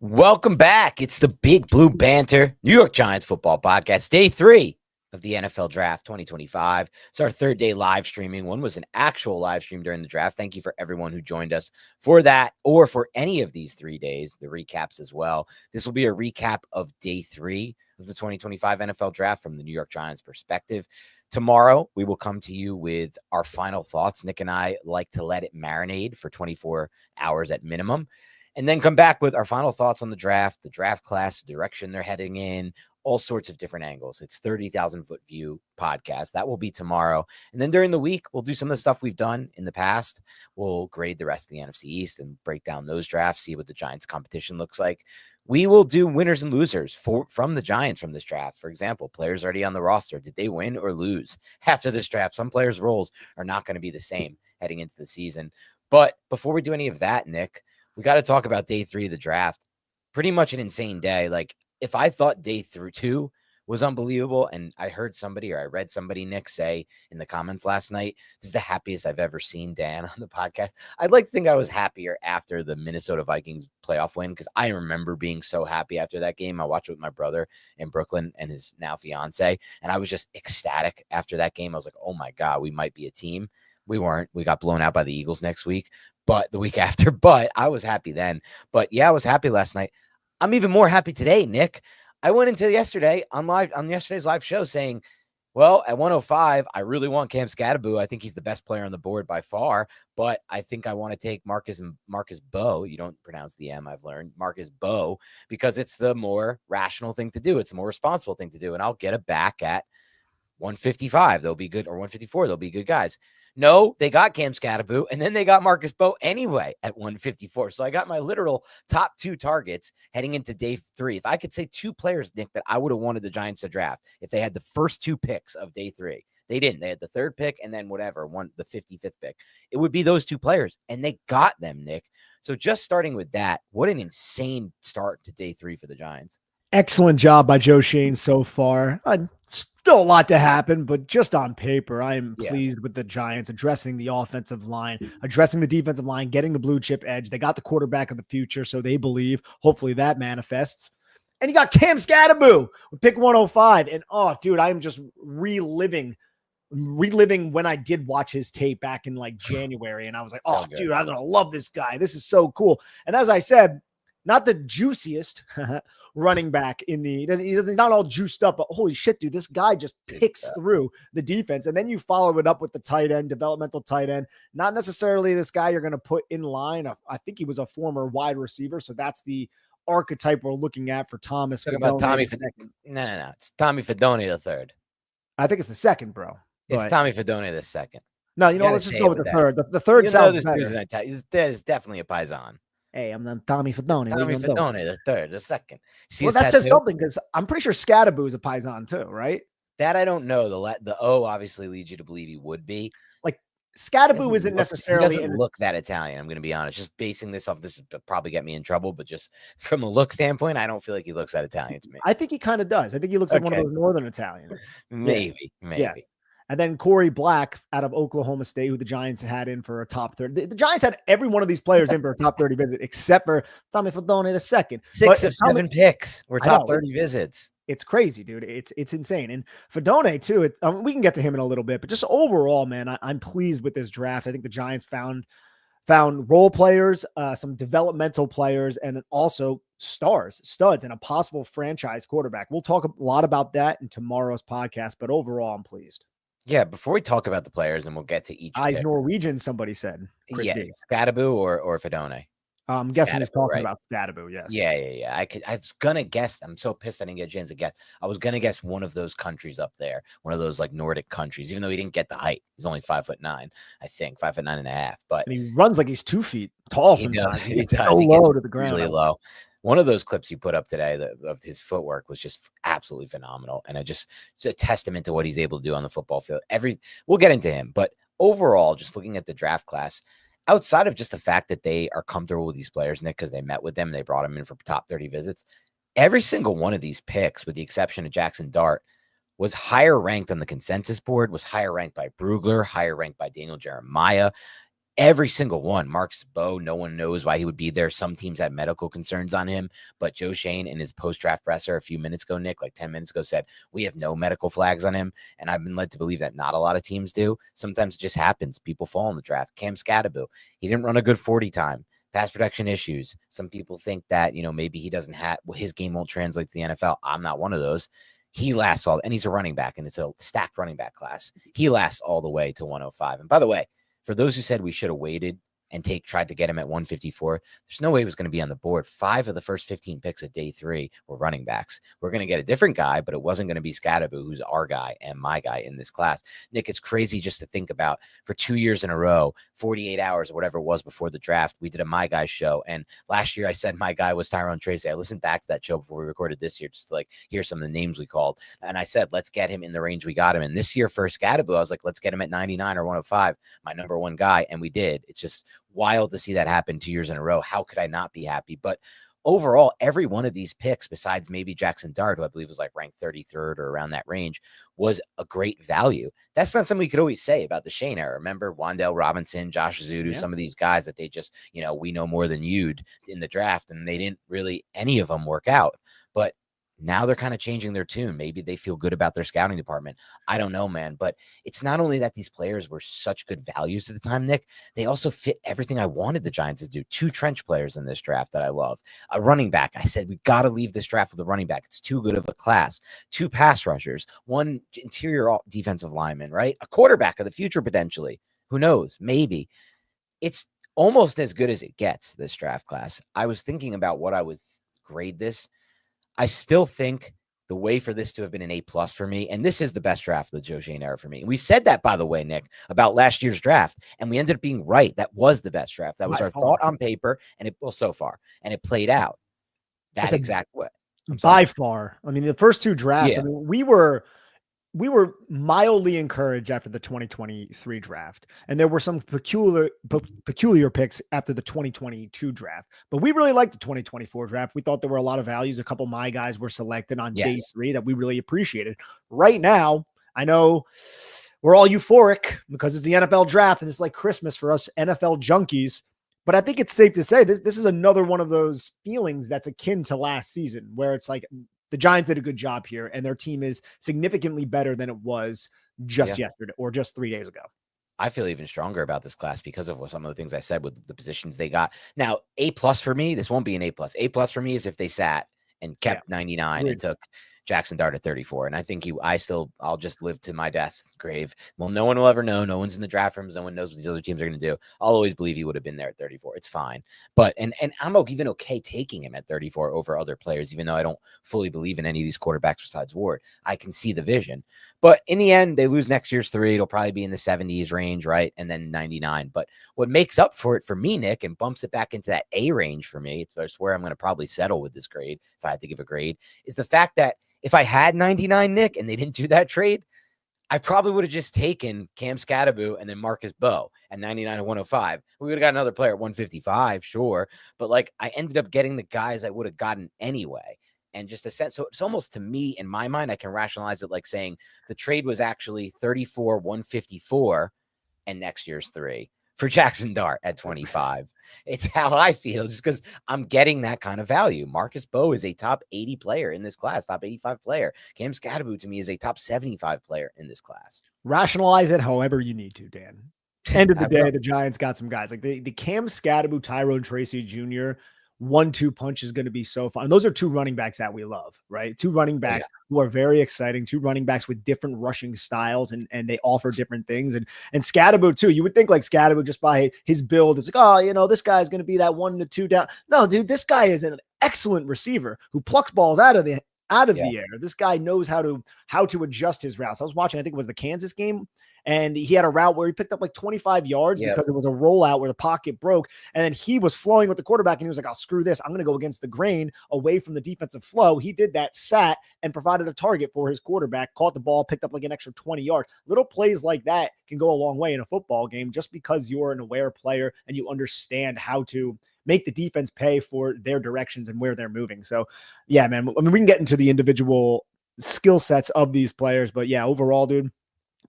Welcome back. It's the Big Blue Banter New York Giants football podcast, day 3 of the NFL Draft 2025. It's our third day live streaming. One was an actual live stream during the draft. Thank you for everyone who joined us for that or for any of these 3 days, the recaps as well. This will be a recap of day 3 of the 2025 NFL Draft from the New York Giants perspective. Tomorrow, we will come to you with our final thoughts. Nick and I like to let it marinate for 24 hours at minimum, and then come back with our final thoughts on the draft class, the direction they're heading in, all sorts of different angles. It's 30,000 foot view podcast. That will be tomorrow. And then during the week, we'll do some of the stuff we've done in the past. We'll grade the rest of the NFC East and break down those drafts, see what the Giants competition looks like. We will do winners and losers from the Giants from this draft. For example, players already on the roster. Did they win or lose after this draft? Some players' roles are not going to be the same heading into the season. But before we do any of that, Nick, we got to talk about day 3 of the draft. Pretty much an insane day. Like, if I thought day 2 was unbelievable, and I heard somebody, or I read somebody, Nick, say in the comments last night, this is the happiest I've ever seen Dan on the podcast. I'd like to think I was happier after the Minnesota Vikings playoff win, because I remember being so happy after that game. I watched it with my brother in Brooklyn and his now fiance, and I was just ecstatic after that game. I was like, oh my God, we might be a team. We weren't. We got blown out by the Eagles next week, but the week after. But I was happy then. But yeah, I was happy last night. I'm even more happy today, Nick. I went into yesterday on yesterday's live show saying, well, at 105, I really want Cam Skattebo. I think he's the best player on the board by far, but I think I want to take Marcus Mbow. You don't pronounce the M, I've learned. Marcus Mbow, because it's the more rational thing to do. It's the more responsible thing to do. And I'll get it back at 155. They'll be good, or 154. They'll be good guys. No, they got Cam Skattebo, and then they got Marcus Mbow anyway at 154. So I got my literal top 2 targets heading into day 3. If I could say 2 players, Nick, that I would have wanted the Giants to draft if they had the first 2 picks of day 3. They didn't. They had the 3rd pick and then the 55th pick. It would be those 2 players, and they got them, Nick. So just starting with that, what an insane start to day 3 for the Giants. Excellent job by Joe Shane so far. Still a lot to happen, but just on paper, I am pleased with the Giants addressing the offensive line, addressing the defensive line, getting the blue chip edge. They got the quarterback of the future, so they believe. Hopefully that manifests. And you got Cam Skattebo with pick 105. And, oh, dude, I am just reliving when I did watch his tape back in, like, January. And I was like, oh, dude, I'm going to love this guy. This is so cool. And as I said, not the juiciest running back he's not all juiced up, but holy shit, dude, this guy just picks through the defense. And then you follow it up with the tight end, developmental tight end, not necessarily this guy you're going to put in line. I think he was a former wide receiver. So that's the archetype we're looking at for Thomas. No. It's Tommy Fidone III. I think it's the 2nd, bro. It's Tommy Fidone II. No, let's just go with the 3rd. The 3rd sounds better. There's definitely a Paisan. Hey, I'm Tommy Fidone. Tommy Fidone the 3rd, the 2nd. Well, that says something, because I'm pretty sure Skattebo is a Paisan too, right? That I don't know. The O obviously leads you to believe he would be. Like, Skattebo isn't necessarily he doesn't look that Italian. I'm going to be honest. Just basing this off, this would probably get me in trouble, but just from a look standpoint, I don't feel like he looks that Italian to me. I think he kind of does. I think he looks like one of those Northern Italians. Maybe. Yeah. And then Korie Black out of Oklahoma State, who the Giants had in for a top 30. The Giants had every one of these players in for a top 30 visit, except for Tommy Fidone II. 6 of 7 picks were top 30 visits. It's crazy, dude. It's insane. And Fidone, too, we can get to him in a little bit, but just overall, man, I'm pleased with this draft. I think the Giants found role players, some developmental players, and also studs, and a possible franchise quarterback. We'll talk a lot about that in tomorrow's podcast, but overall, I'm pleased. Yeah, before we talk about the players, and we'll get to each pick. Norwegian, somebody said. Skattebo or Fidone. I'm guessing he's talking about Skattebo, yes. Yeah. I was gonna guess. I'm so pissed I didn't get a chance to guess. I was gonna guess one of those countries up there, one of those like Nordic countries, even though he didn't get the height. He's only 5'9", I think, 5'9.5". But and he runs like he's 2 feet tall sometimes. He does. So low to the ground. Really low. One of those clips you put up today of his footwork was just absolutely phenomenal. And it's a testament to what he's able to do on the football field. We'll get into him, but overall, just looking at the draft class, outside of just the fact that they are comfortable with these players, Nick, because they met with them, and they brought them in for top 30 visits, every single one of these picks, with the exception of Jackson Dart, was higher ranked on the consensus board, was higher ranked by Brugler, higher ranked by Daniel Jeremiah. every single one. Marcus Mbow, no one knows why he would be there. Some teams had medical concerns on him, but Joe Schoen in his post-draft presser a few minutes ago, Nick, like 10 minutes ago, said, we have no medical flags on him. And I've been led to believe that not a lot of teams do. Sometimes it just happens. People fall in the draft. Cam Skattebo, he didn't run a good 40 time. Pass protection issues. Some people think that, maybe he doesn't have, his game won't translate to the NFL. I'm not one of those. He lasts and he's a running back, and it's a stacked running back class. He lasts all the way to 105. And by the way, for those who said we should have waited and tried to get him at 154, there's no way he was going to be on the board. 5 of the first 15 picks at day 3 were running backs. We're going to get a different guy, but it wasn't going to be Skattebo, who's our guy and my guy in this class. Nick, it's crazy just to think about, for 2 years in a row, 48 hours or whatever it was before the draft, we did a My Guy show. And last year I said my guy was Tyrone Tracy. I listened back to that show before we recorded this year, just to hear some of the names we called. And I said, let's get him in the range we got him in. This year for Skattebo, I was like, let's get him at 99 or 105, my number one guy. And we did. It's just wild to see that happen 2 years in a row. How could I not be happy? But overall, every one of these picks, besides maybe Jackson Dart, who I believe was ranked 33rd or around that range, was a great value. That's not something we could always say about the Schoen era. Remember Wan'Dale Robinson, Josh Zudu, some of these guys that they just, we know more than you'd in the draft, and they didn't really, any of them work out. But now they're kind of changing their tune. Maybe they feel good about their scouting department. I don't know, man. But it's not only that these players were such good values at the time, Nick, they also fit everything I wanted the Giants to do. 2 trench players in this draft that I love. A running back. I said, we got to leave this draft with a running back. It's too good of a class. 2 pass rushers, 1 interior defensive lineman, right? A quarterback of the future, potentially. Who knows? Maybe. It's almost as good as it gets, this draft class. I was thinking about what I would grade this. I still think the way for this to have been an A+ for me, and this is the best draft of the Joe Schoen era for me. And we said that, by the way, Nick, about last year's draft, and we ended up being right. That was the best draft. That was our thought on paper, and so far, and it played out that exact way. By far. I mean, the first 2 drafts, I mean, we were mildly encouraged after the 2023 draft, and there were some peculiar picks after the 2022 draft, but we really liked the 2024 draft. We thought there were a lot of values. A couple of my guys were selected on day 3 that we really appreciated. Right now, I know we're all euphoric because it's the NFL draft and it's like Christmas for us NFL junkies, but I think it's safe to say this is another one of those feelings that's akin to last season, where it's like, the Giants did a good job here, and their team is significantly better than it was just yesterday or just 3 days ago. I feel even stronger about this class because of some of the things I said with the positions they got. Now, A+ for me, this won't be an A+. A+ for me is if they sat and kept 99 and took Jackson Dart at 34. And I think I'll just live to my death grave. Well, no one will ever know. No one's in the draft rooms. No one knows what these other teams are going to do. I'll always believe he would have been there at 34. It's fine. But, and I'm even okay taking him at 34 over other players, even though I don't fully believe in any of these quarterbacks besides Ward. I can see the vision. But in the end, they lose next year's 3. It'll probably be in the 70s range, right? And then 99. But what makes up for it for me, Nick, and bumps it back into that A range for me, it's where I'm going to probably settle with this grade, if I had to give a grade, is the fact that if I had 99, Nick, and they didn't do that trade, I probably would have just taken Cam Skattebo and then Marcus Mbow at 99 and 105. We would have got another player at 155, sure. But I ended up getting the guys I would have gotten anyway. And just a sense. So it's almost, to me, in my mind, I can rationalize it like saying the trade was actually 34, 154 and next year's 3 for Jackson Dart at 25. It's how I feel, just because I'm getting that kind of value. Marcus Mbow is a top 80 player in this class, top 85 player. Cam Skattebo to me is a top 75 player in this class. Rationalize it however you need to, Dan. End of the day, the Giants got some guys like the Cam Skattebo, Tyrone Tracy Jr. 1-2 punch is going to be so fun. And those are 2 running backs that we love, right? 2 running backs who are very exciting, 2 running backs with different rushing styles, and they offer different things. And Skattebo too. You would think Skattebo, just by his build, is this guy is going to be that 1 to 2 down. No, dude, this guy is an excellent receiver who plucks balls out of the air. This guy knows how to adjust his routes. I was watching, I think it was the Kansas game, and he had a route where he picked up 25 yards because it was a rollout where the pocket broke, and then he was flowing with the quarterback, and he was like, "Oh, screw this. I'm going to go against the grain away from the defensive flow." He did that, sat, and provided a target for his quarterback, caught the ball, picked up an extra 20 yards. Little plays like that can go a long way in a football game, just because you're an aware player and you understand how to make the defense pay for their directions and where they're moving. So, yeah, man, I mean, we can get into the individual skill sets of these players, but yeah, overall, dude,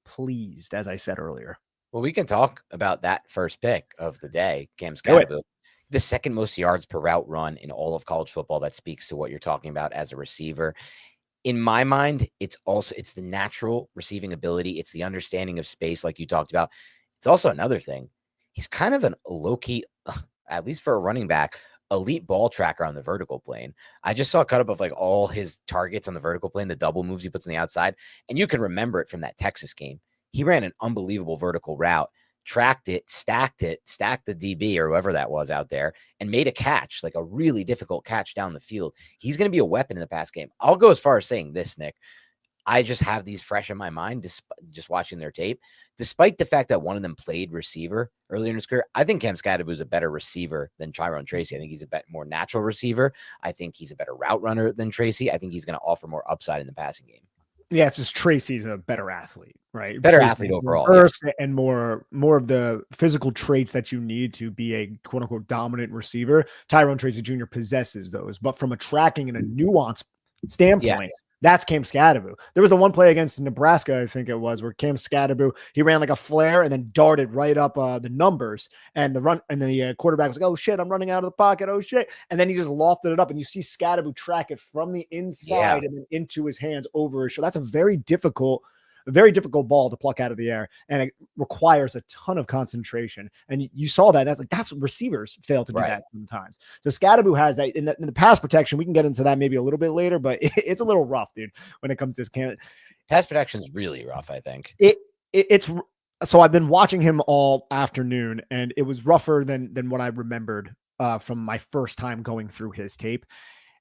pleased, as I said earlier. Well, we can talk about that first pick of the day, Cam Do it. Skattebo, the second most yards per route run in all of college football. That speaks to what you're talking about as a receiver. In my mind, it's the natural receiving ability. It's the understanding of space, like you talked about. It's also another thing. He's kind of an low-key, at least for a running back, elite ball tracker on the vertical plane. I just saw a cut up of like all his targets on the vertical plane, the double moves he puts on the outside, and you can remember it from that Texas game. He ran an unbelievable vertical route, tracked it, stacked the DB or whoever that was out there, and made a catch, like a really difficult catch down the field. He's going to be a weapon in the pass game. I'll go as far as saying this, Nick. I just have these fresh in my mind, just watching their tape. Despite the fact that one of them played receiver earlier in his career, I think Cam Skattebo is a better receiver than Tyrone Tracy. I think he's a more natural receiver. I think he's a better route runner than Tracy. I think he's going to offer more upside in the passing game. Yeah, it's just Tracy's a better athlete, right? Better Tracy's athlete overall, and more of the physical traits that you need to be a quote unquote dominant receiver. Tyrone Tracy Jr. possesses those, but from a tracking and a nuance standpoint, that's Cam Skattebo. There was the one play against Nebraska, I think it was, where Cam Skattebo, he ran like a flare and then darted right up the numbers, and the quarterback was like, "Oh shit, I'm running out of the pocket. Oh shit!" And then he just lofted it up, and you see Skattebo track it from the inside and then into his hands over his shoulder. That's a very difficult ball to pluck out of the air, and it requires a ton of concentration. And you saw that. That's what receivers fail to do that sometimes. So Skattebo has that in the pass protection. We can get into that maybe a little bit later, but it's a little rough, dude, when it comes to his pass protection is really rough. I think it's so I've been watching him all afternoon, and it was rougher than what I remembered from my first time going through his tape.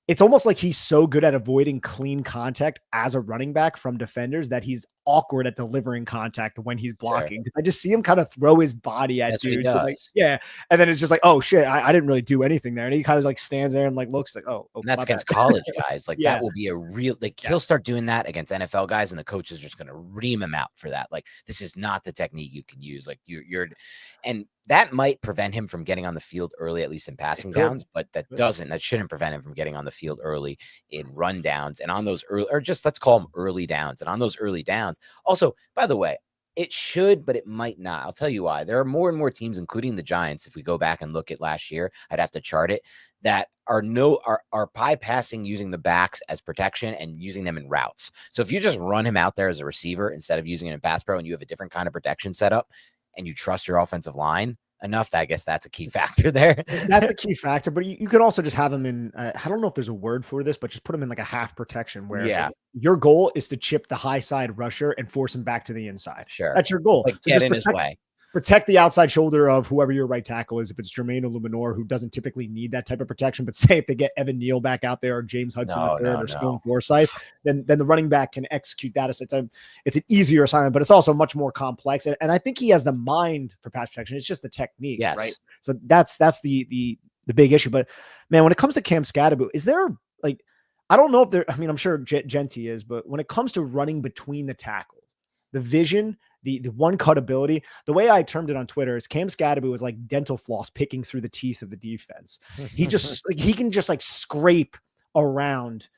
It's almost like he's so good at avoiding clean contact as a running back from defenders that he's awkward at delivering contact when he's blocking. Sure. I just see him kind of throw his body at dudes. Like, and then it's just like, oh shit, I didn't really do anything there. And he kind of like stands there and like looks like, oh and that's against college guys. Like that will be a real, like he'll start doing that against NFL guys, and the coach is just going to ream him out for that. Like, this is not the technique you can use. Like and that might prevent him from getting on the field early, at least in passing downs, but that shouldn't prevent him from getting on the field early in run downs and on those early, or just let's call them early downs. And on those early downs, also, by the way, it should, but it might not. I'll tell you why. There are more and more teams, including the Giants. If we go back and look at last year, I'd have to chart it, that are pie passing using the backs as protection and using them in routes. So if you just run him out there as a receiver instead of using it in pass pro, and you have a different kind of protection setup, and you trust your offensive line enough, I guess that's a key factor there. That's the key factor, but you could also just have him in, I don't know if there's a word for this, but just put him in like a half protection where like your goal is to chip the high side rusher and force him back to the inside. Sure. That's your goal. Like get in his way. Protect the outside shoulder of whoever your right tackle is. If it's Jermaine Illuminor, who doesn't typically need that type of protection, but say if they get Evan Neal back out there or James Hudson or Stone Forsythe, then the running back can execute that. It's an easier assignment, but it's also much more complex. And I think he has the mind for pass protection. It's just the technique, right? So that's the big issue. But man, when it comes to Cam Skattebo, is there like, I don't know if there, I mean, I'm sure Genty is, but when it comes to running between the tackles, the vision, the one cut ability, the way I termed it on Twitter is Cam Skattebo was like dental floss picking through the teeth of the defense. He just like, he can just like scrape around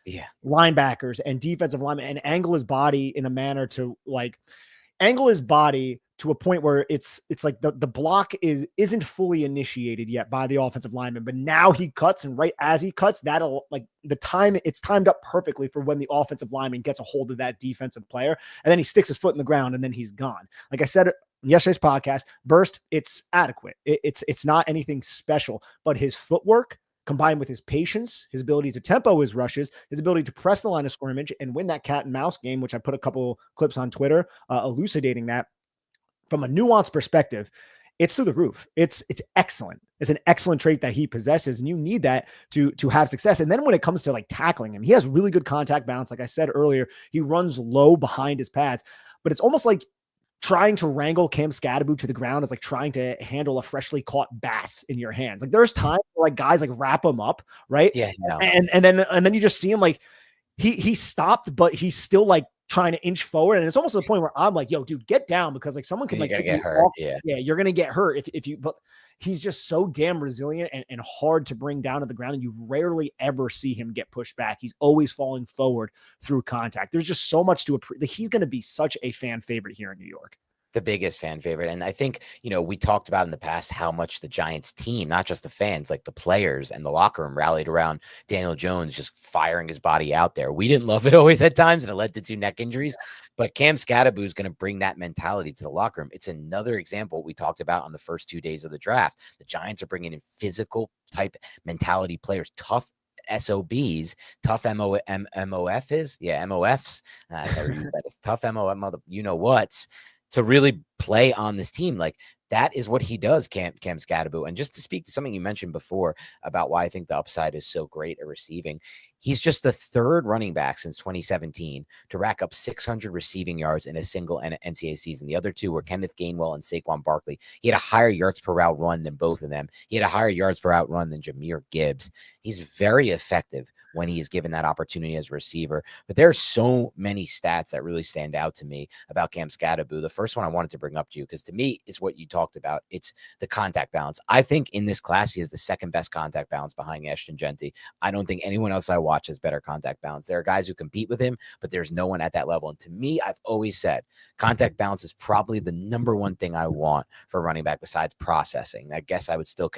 linebackers and defensive linemen and angle his body in a manner to like angle his body to a point where it's like the block isn't fully initiated yet by the offensive lineman, but now he cuts, and right as he cuts, that'll like it's timed up perfectly for when the offensive lineman gets a hold of that defensive player, and then he sticks his foot in the ground and then he's gone. Like I said in yesterday's podcast, burst, it's adequate. It's not anything special, but his footwork combined with his patience, his ability to tempo his rushes, his ability to press the line of scrimmage and win that cat and mouse game, which I put a couple clips on Twitter elucidating that. From a nuanced perspective, it's through the roof. It's excellent. It's an excellent trait that he possesses, and you need that to have success. And then when it comes to like tackling him, he has really good contact balance. Like I said earlier, he runs low behind his pads, but it's almost like trying to wrangle Cam Skattebo to the ground is like trying to handle a freshly caught bass in your hands. Like there's times where like guys like wrap him up, right? Yeah. And then you just see him like he stopped, but he's still like trying to inch forward, and it's almost to the point where I'm like, yo, dude, get down, because like someone can like get hurt. You're gonna get hurt if you, but he's just so damn resilient and hard to bring down to the ground, and you rarely ever see him get pushed back. He's always falling forward through contact. There's just so much to appreciate. He's gonna be such a fan favorite here in New York. The biggest fan favorite. And I think, we talked about in the past how much the Giants team, not just the fans, like the players and the locker room rallied around Daniel Jones just firing his body out there. We didn't love it always at times, and it led to 2 neck injuries. But Cam Skattebo is going to bring that mentality to the locker room. It's another example we talked about on the first 2 days of the draft. The Giants are bringing in physical type mentality players, tough SOBs, tough MOF is, yeah, MOFs. I never use that. It's tough MOF, what's to really play on this team. Like, that is what he does, Cam Skattebo. And just to speak to something you mentioned before about why I think the upside is so great at receiving, he's just the 3rd running back since 2017 to rack up 600 receiving yards in a single NCAA season. The other 2 were Kenneth Gainwell and Saquon Barkley. He had a higher yards per route run than both of them. He had a higher yards per route run than Jahmyr Gibbs. He's very effective when he is given that opportunity as a receiver. But there are so many stats that really stand out to me about Cam Skattebo. The first one I wanted to bring up to you, because to me is what you talked about. It's the contact balance. I think in this class, he has the 2nd best contact balance behind Ashton Genty. I don't think anyone else I watch has better contact balance. There are guys who compete with him, but there's no one at that level. And to me, I've always said contact balance is probably the number one thing I want for a running back besides processing. I guess I would still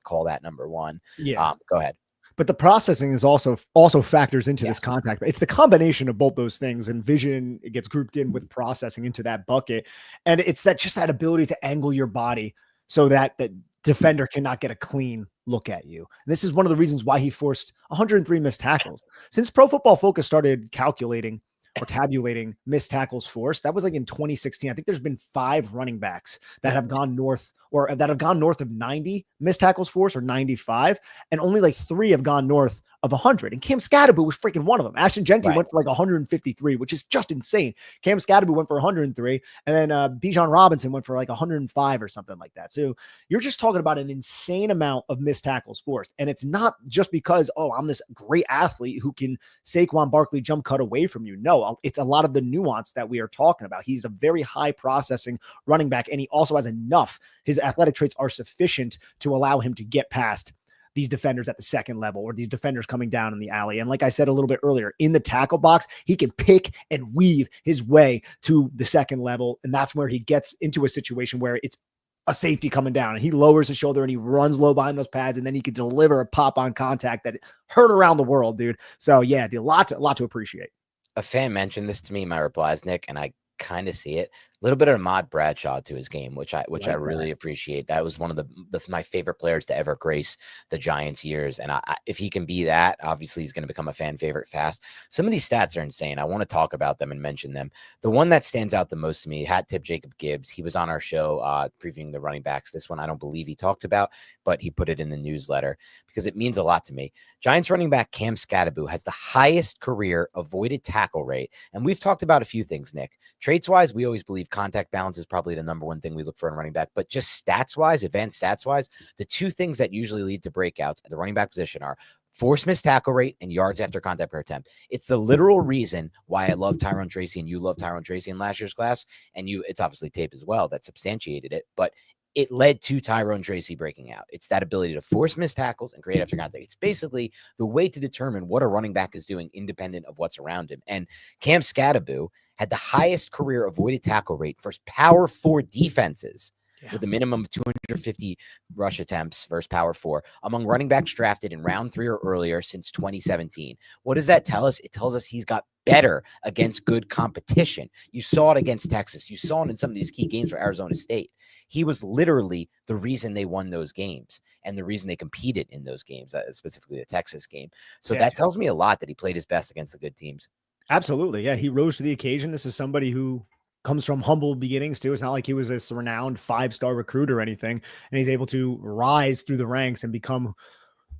call that number one. Yeah. Go ahead. But the processing is also factors into this contact. It's the combination of both those things, and vision, it gets grouped in with processing into that bucket. And it's that ability to angle your body so that the defender cannot get a clean look at you. And this is one of the reasons why he forced 103 missed tackles. Since Pro Football Focus started calculating or tabulating missed tackles forced, that was like in 2016. I think there's been 5 running backs that have gone north of 90 missed tackles forced, or 95, and only like 3 have gone north of 100. And Cam Skattebo was freaking one of them. Ashton Genty went for like 153, which is just insane. Cam Skattebo went for 103, and then Bijan Robinson went for like 105 or something like that. So you're just talking about an insane amount of missed tackles forced. And it's not just because, I'm this great athlete who can Saquon Barkley jump cut away from you. No, it's a lot of the nuance that we are talking about. He's a very high processing running back, and he also has enough. His athletic traits are sufficient to allow him to get past these defenders at the 2nd level, or these defenders coming down in the alley. And like I said a little bit earlier, in the tackle box, he can pick and weave his way to the 2nd level. And that's where he gets into a situation where it's a safety coming down, and he lowers his shoulder and he runs low behind those pads, and then he can deliver a pop on contact that hurt around the world, dude. So yeah, dude, a lot to appreciate. A fan mentioned this to me in my replies, Nick, and I kind of see it. A little bit of Ahmad Bradshaw to his game, which I really appreciate. That was one of my favorite players to ever grace the Giants years. And if he can be that, obviously he's going to become a fan favorite fast. Some of these stats are insane. I want to talk about them and mention them. The one that stands out the most to me, hat tip Jacob Gibbs. He was on our show previewing the running backs. This one I don't believe he talked about, but he put it in the newsletter because it means a lot to me. Giants running back Cam Skattebo has the highest career avoided tackle rate. And we've talked about a few things, Nick. Traits-wise, we always believe contact balance is probably the number one thing we look for in running back, but just stats-wise, advanced stats-wise, the 2 things that usually lead to breakouts at the running back position are forced missed tackle rate and yards after contact per attempt. It's the literal reason why I love Tyrone Tracy and you love Tyrone Tracy in last year's class, and it's obviously tape as well that substantiated it, but it led to Tyrone Tracy breaking out. It's that ability to force missed tackles and create after contact. It's basically the way to determine what a running back is doing independent of what's around him. And Cam Skattebo had the highest career avoided tackle rate versus Power 4 defenses with a minimum of 250 rush attempts versus Power 4 among running backs drafted in round 3 or earlier since 2017. What does that tell us? It tells us he's got better against good competition. You saw it against Texas. You saw it in some of these key games for Arizona State. He was literally the reason they won those games and the reason they competed in those games, specifically the Texas game. So that tells me a lot that he played his best against the good teams. Absolutely. Yeah. He rose to the occasion. This is somebody who comes from humble beginnings too. It's not like he was this renowned 5-star recruit or anything, and he's able to rise through the ranks and become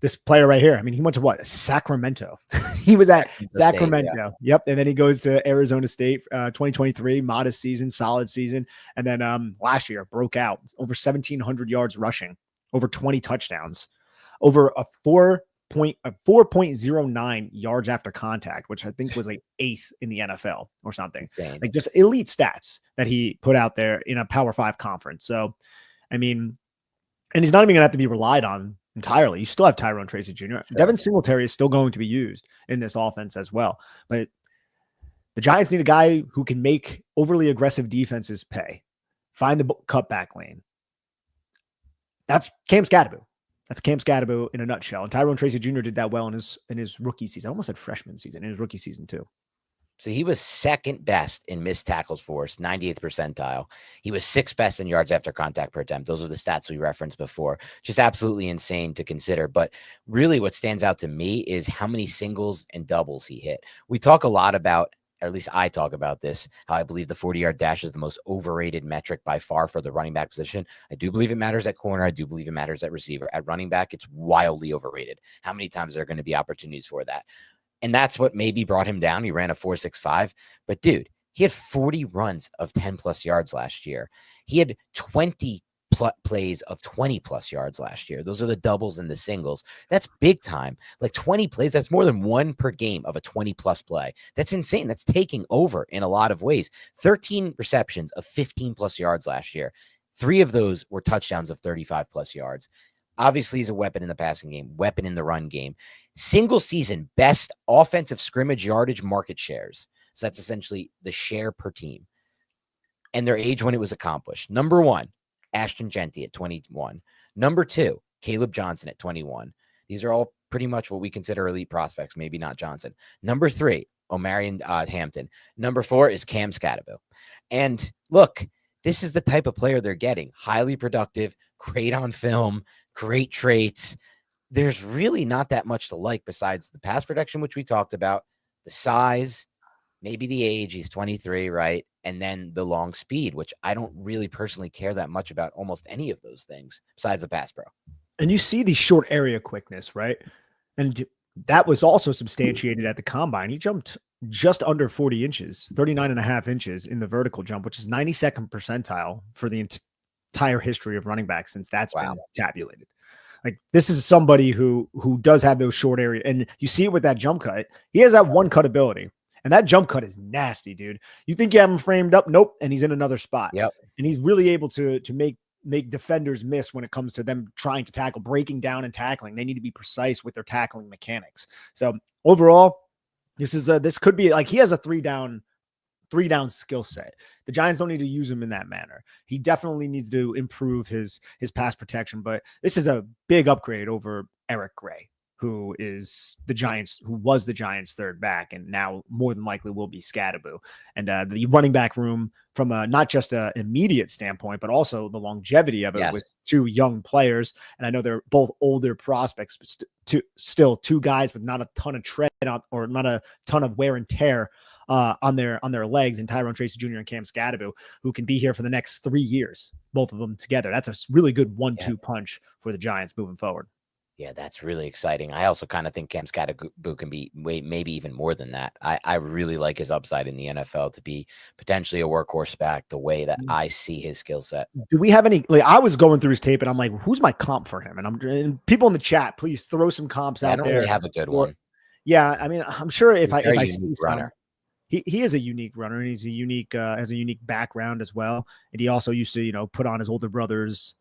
this player right here. I mean, he went to what? Sacramento. He was at Sacramento. State, yeah. Yep. And then he goes to Arizona State, 2023, modest season, solid season. And then last year broke out over 1,700 yards rushing, over 20 touchdowns, over a 4.09 yards after contact, which I think was like 8th in the NFL or something. Insane. Like just elite stats that he put out there in a Power 5 conference. So, I mean, and he's not even going to have to be relied on entirely. You still have Tyrone Tracy Jr. Sure. Devin Singletary is still going to be used in this offense as well. But the Giants need a guy who can make overly aggressive defenses pay. find the cutback lane. That's Cam Skattebo. That's Cam Skattebo in a nutshell. And Tyrone Tracy Jr. did that well in his rookie season. I almost said freshman season, in his rookie season too. So he was second best in missed tackles force, 98th percentile. He was sixth best in yards after contact per attempt. Those are the stats we referenced before. Just absolutely insane to consider. But really what stands out to me is how many singles and doubles he hit. We talk a lot about, or at least I talk about this, how I believe the 40-yard dash is the most overrated metric by far for the running back position. I do believe it matters at corner. I do believe it matters at receiver. At running back, it's wildly overrated. How many times are there going to be opportunities for that? And that's what maybe brought him down. He ran a 4.65. But, dude, he had 40 runs of 10-plus yards last year. He had 20 plays of 20-plus yards last year. Those are the doubles and the singles. That's big time. Like 20 plays, that's more than one per game of a 20-plus play. That's insane. That's taking over in a lot of ways. 13 receptions of 15-plus yards last year. 3 of those were touchdowns of 35-plus yards. Obviously, he's a weapon in the passing game, weapon in the run game. Single season best offensive scrimmage yardage market shares. So that's essentially the share per team and their age when it was accomplished. Number 1, Ashton Genty at 21. Number 2, Caleb Johnson at 21. These are all pretty much what we consider elite prospects, maybe not Johnson. Number 3, Omarion Hampton. Number 4 is Cam Skattebo. And look, this is the type of player they're getting. Highly productive, great on film, great traits. There's really not that much to like besides the pass protection, which we talked about, the size, maybe the age. He's 23, right? And then the long speed, which I don't really personally care that much about almost any of those things besides the pass pro. And you see the short area quickness, right? And that was also substantiated at the combine. He jumped just under 40 inches, 39 and a half inches in the vertical jump, which is 92nd percentile for the entire history of running backs since that's been tabulated. Like, this is somebody who does have those short area, and you see it with that jump cut. He has that one cut ability, and that jump cut is nasty, dude. You think you have him framed up? Nope. And he's in another spot. Yep. And he's really able to make defenders miss when it comes to them trying to tackle, breaking down and tackling. They need to be precise with their tackling mechanics. So overall, this could be like, he has a three down skill set. The Giants don't need to use him in that manner. He definitely needs to improve his pass protection, but this is a big upgrade over Eric Gray, who was the Giants' third back, and now more than likely will be Skattebo. And the running back room, from not just an immediate standpoint, but also the longevity of it with 2 young players. And I know they're both older prospects, but still 2 guys with not a ton of tread on, or not a ton of wear and tear on their legs, and Tyrone Tracy Jr. and Cam Skattebo, who can be here for the next 3 years, both of them together. That's a really good 1-2 punch for the Giants moving forward. Yeah, that's really exciting. I also kind of think Cam Skattebo can be maybe even more than that. I really like his upside in the NFL to be potentially a workhorse back, the way that I see his skill set. Do we have any, like, I was going through his tape and I'm like, who's my comp for him? And people in the chat, please throw some comps out there. I don't really have a good one. Yeah, I mean, I'm sure if I see runner. He is a unique runner, and he's a unique has a unique background as well. And he also used to, put on his older brother's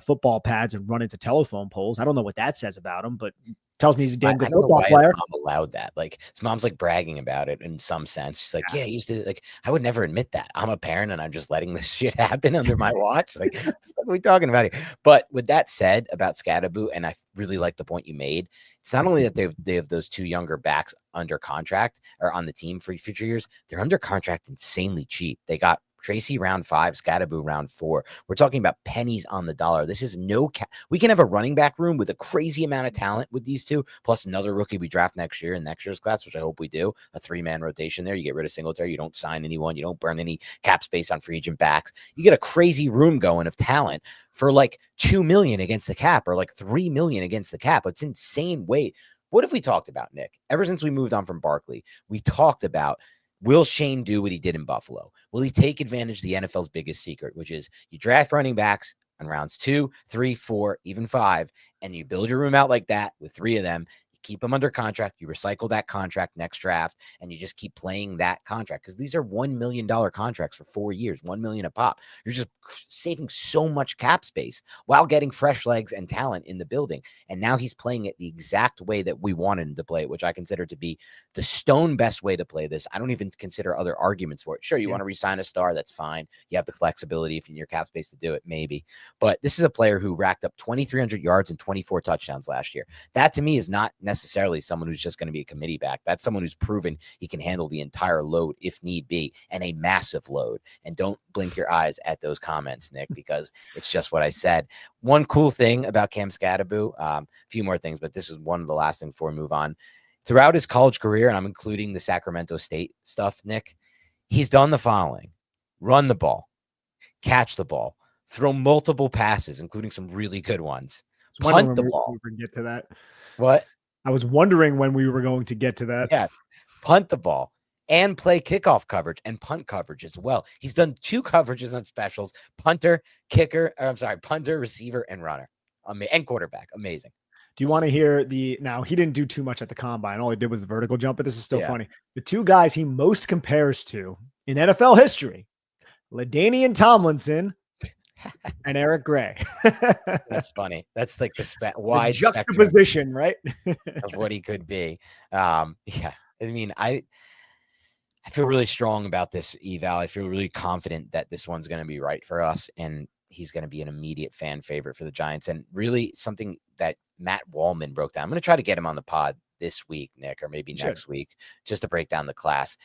football pads and run into telephone poles. I don't know what that says about him, but tells me he's a damn good football player. His mom allowed that. Like, his mom's like bragging about it in some sense. She's like, yeah, he used to, like, I would never admit that. I'm a parent and I'm just letting this shit happen under my watch. Like, what are we talking about here? But with that said about Skattebo, and I really like the point you made, it's not only that they have those 2 younger backs under contract or on the team for future years, they're under contract insanely cheap. They got Tracy round 5, Skattebo round 4. We're talking about pennies on the dollar. This is no cap. We can have a running back room with a crazy amount of talent with these 2, plus another rookie we draft next year in next year's class, which I hope we do. A 3-man rotation there. You get rid of Singletary. You don't sign anyone. You don't burn any cap space on free agent backs. You get a crazy room going of talent for like $2 million against the cap, or like $3 million against the cap. It's insane weight. What have we talked about, Nick? Ever since we moved on from Barkley, we talked about, will Shane do what he did in Buffalo? Will he take advantage of the NFL's biggest secret, which is you draft running backs on rounds 2, 3, 4, even 5, and you build your room out like that with 3 of them. keep him under contract, you recycle that contract next draft, and you just keep playing that contract, because these are $1 million contracts for 4 years, $1 million a pop. You're just saving so much cap space while getting fresh legs and talent in the building. And now he's playing it the exact way that we wanted him to play it, which I consider to be the stone best way to play this. I don't even consider other arguments for it. Sure, you want to re-sign a star, that's fine. You have the flexibility if in your cap space to do it, maybe. But this is a player who racked up 2,300 yards and 24 touchdowns last year. That to me is not necessarily someone who's just going to be a committee back. That's someone who's proven he can handle the entire load if need be, and a massive load. And don't blink your eyes at those comments, Nick, because it's just what I said. One cool thing about Cam Skattebo, a few more things, but this is one of the last things before we move on. Throughout his college career, and I'm including the Sacramento State stuff, Nick, he's done the following: run the ball, catch the ball, throw multiple passes, including some really good ones, punt the ball. We get to that. What? I was wondering when we were going to get to that. Yeah, punt the ball and play kickoff coverage and punt coverage as well. He's done 2 coverages on specials: punter, punter, receiver, and runner, and quarterback. Amazing. Do you want to hear now he didn't do too much at the combine. All he did was the vertical jump, but this is still funny. The 2 guys he most compares to in NFL history: LaDainian Tomlinson and Eric Gray. That's funny. That's like the wide juxtaposition, right? of what he could be. Yeah. I mean, I feel really strong about this eval. I feel really confident that this one's going to be right for us, and he's going to be an immediate fan favorite for the Giants. And really something that Matt Wallman broke down. I'm going to try to get him on the pod this week, Nick, or maybe next week, just to break down the class.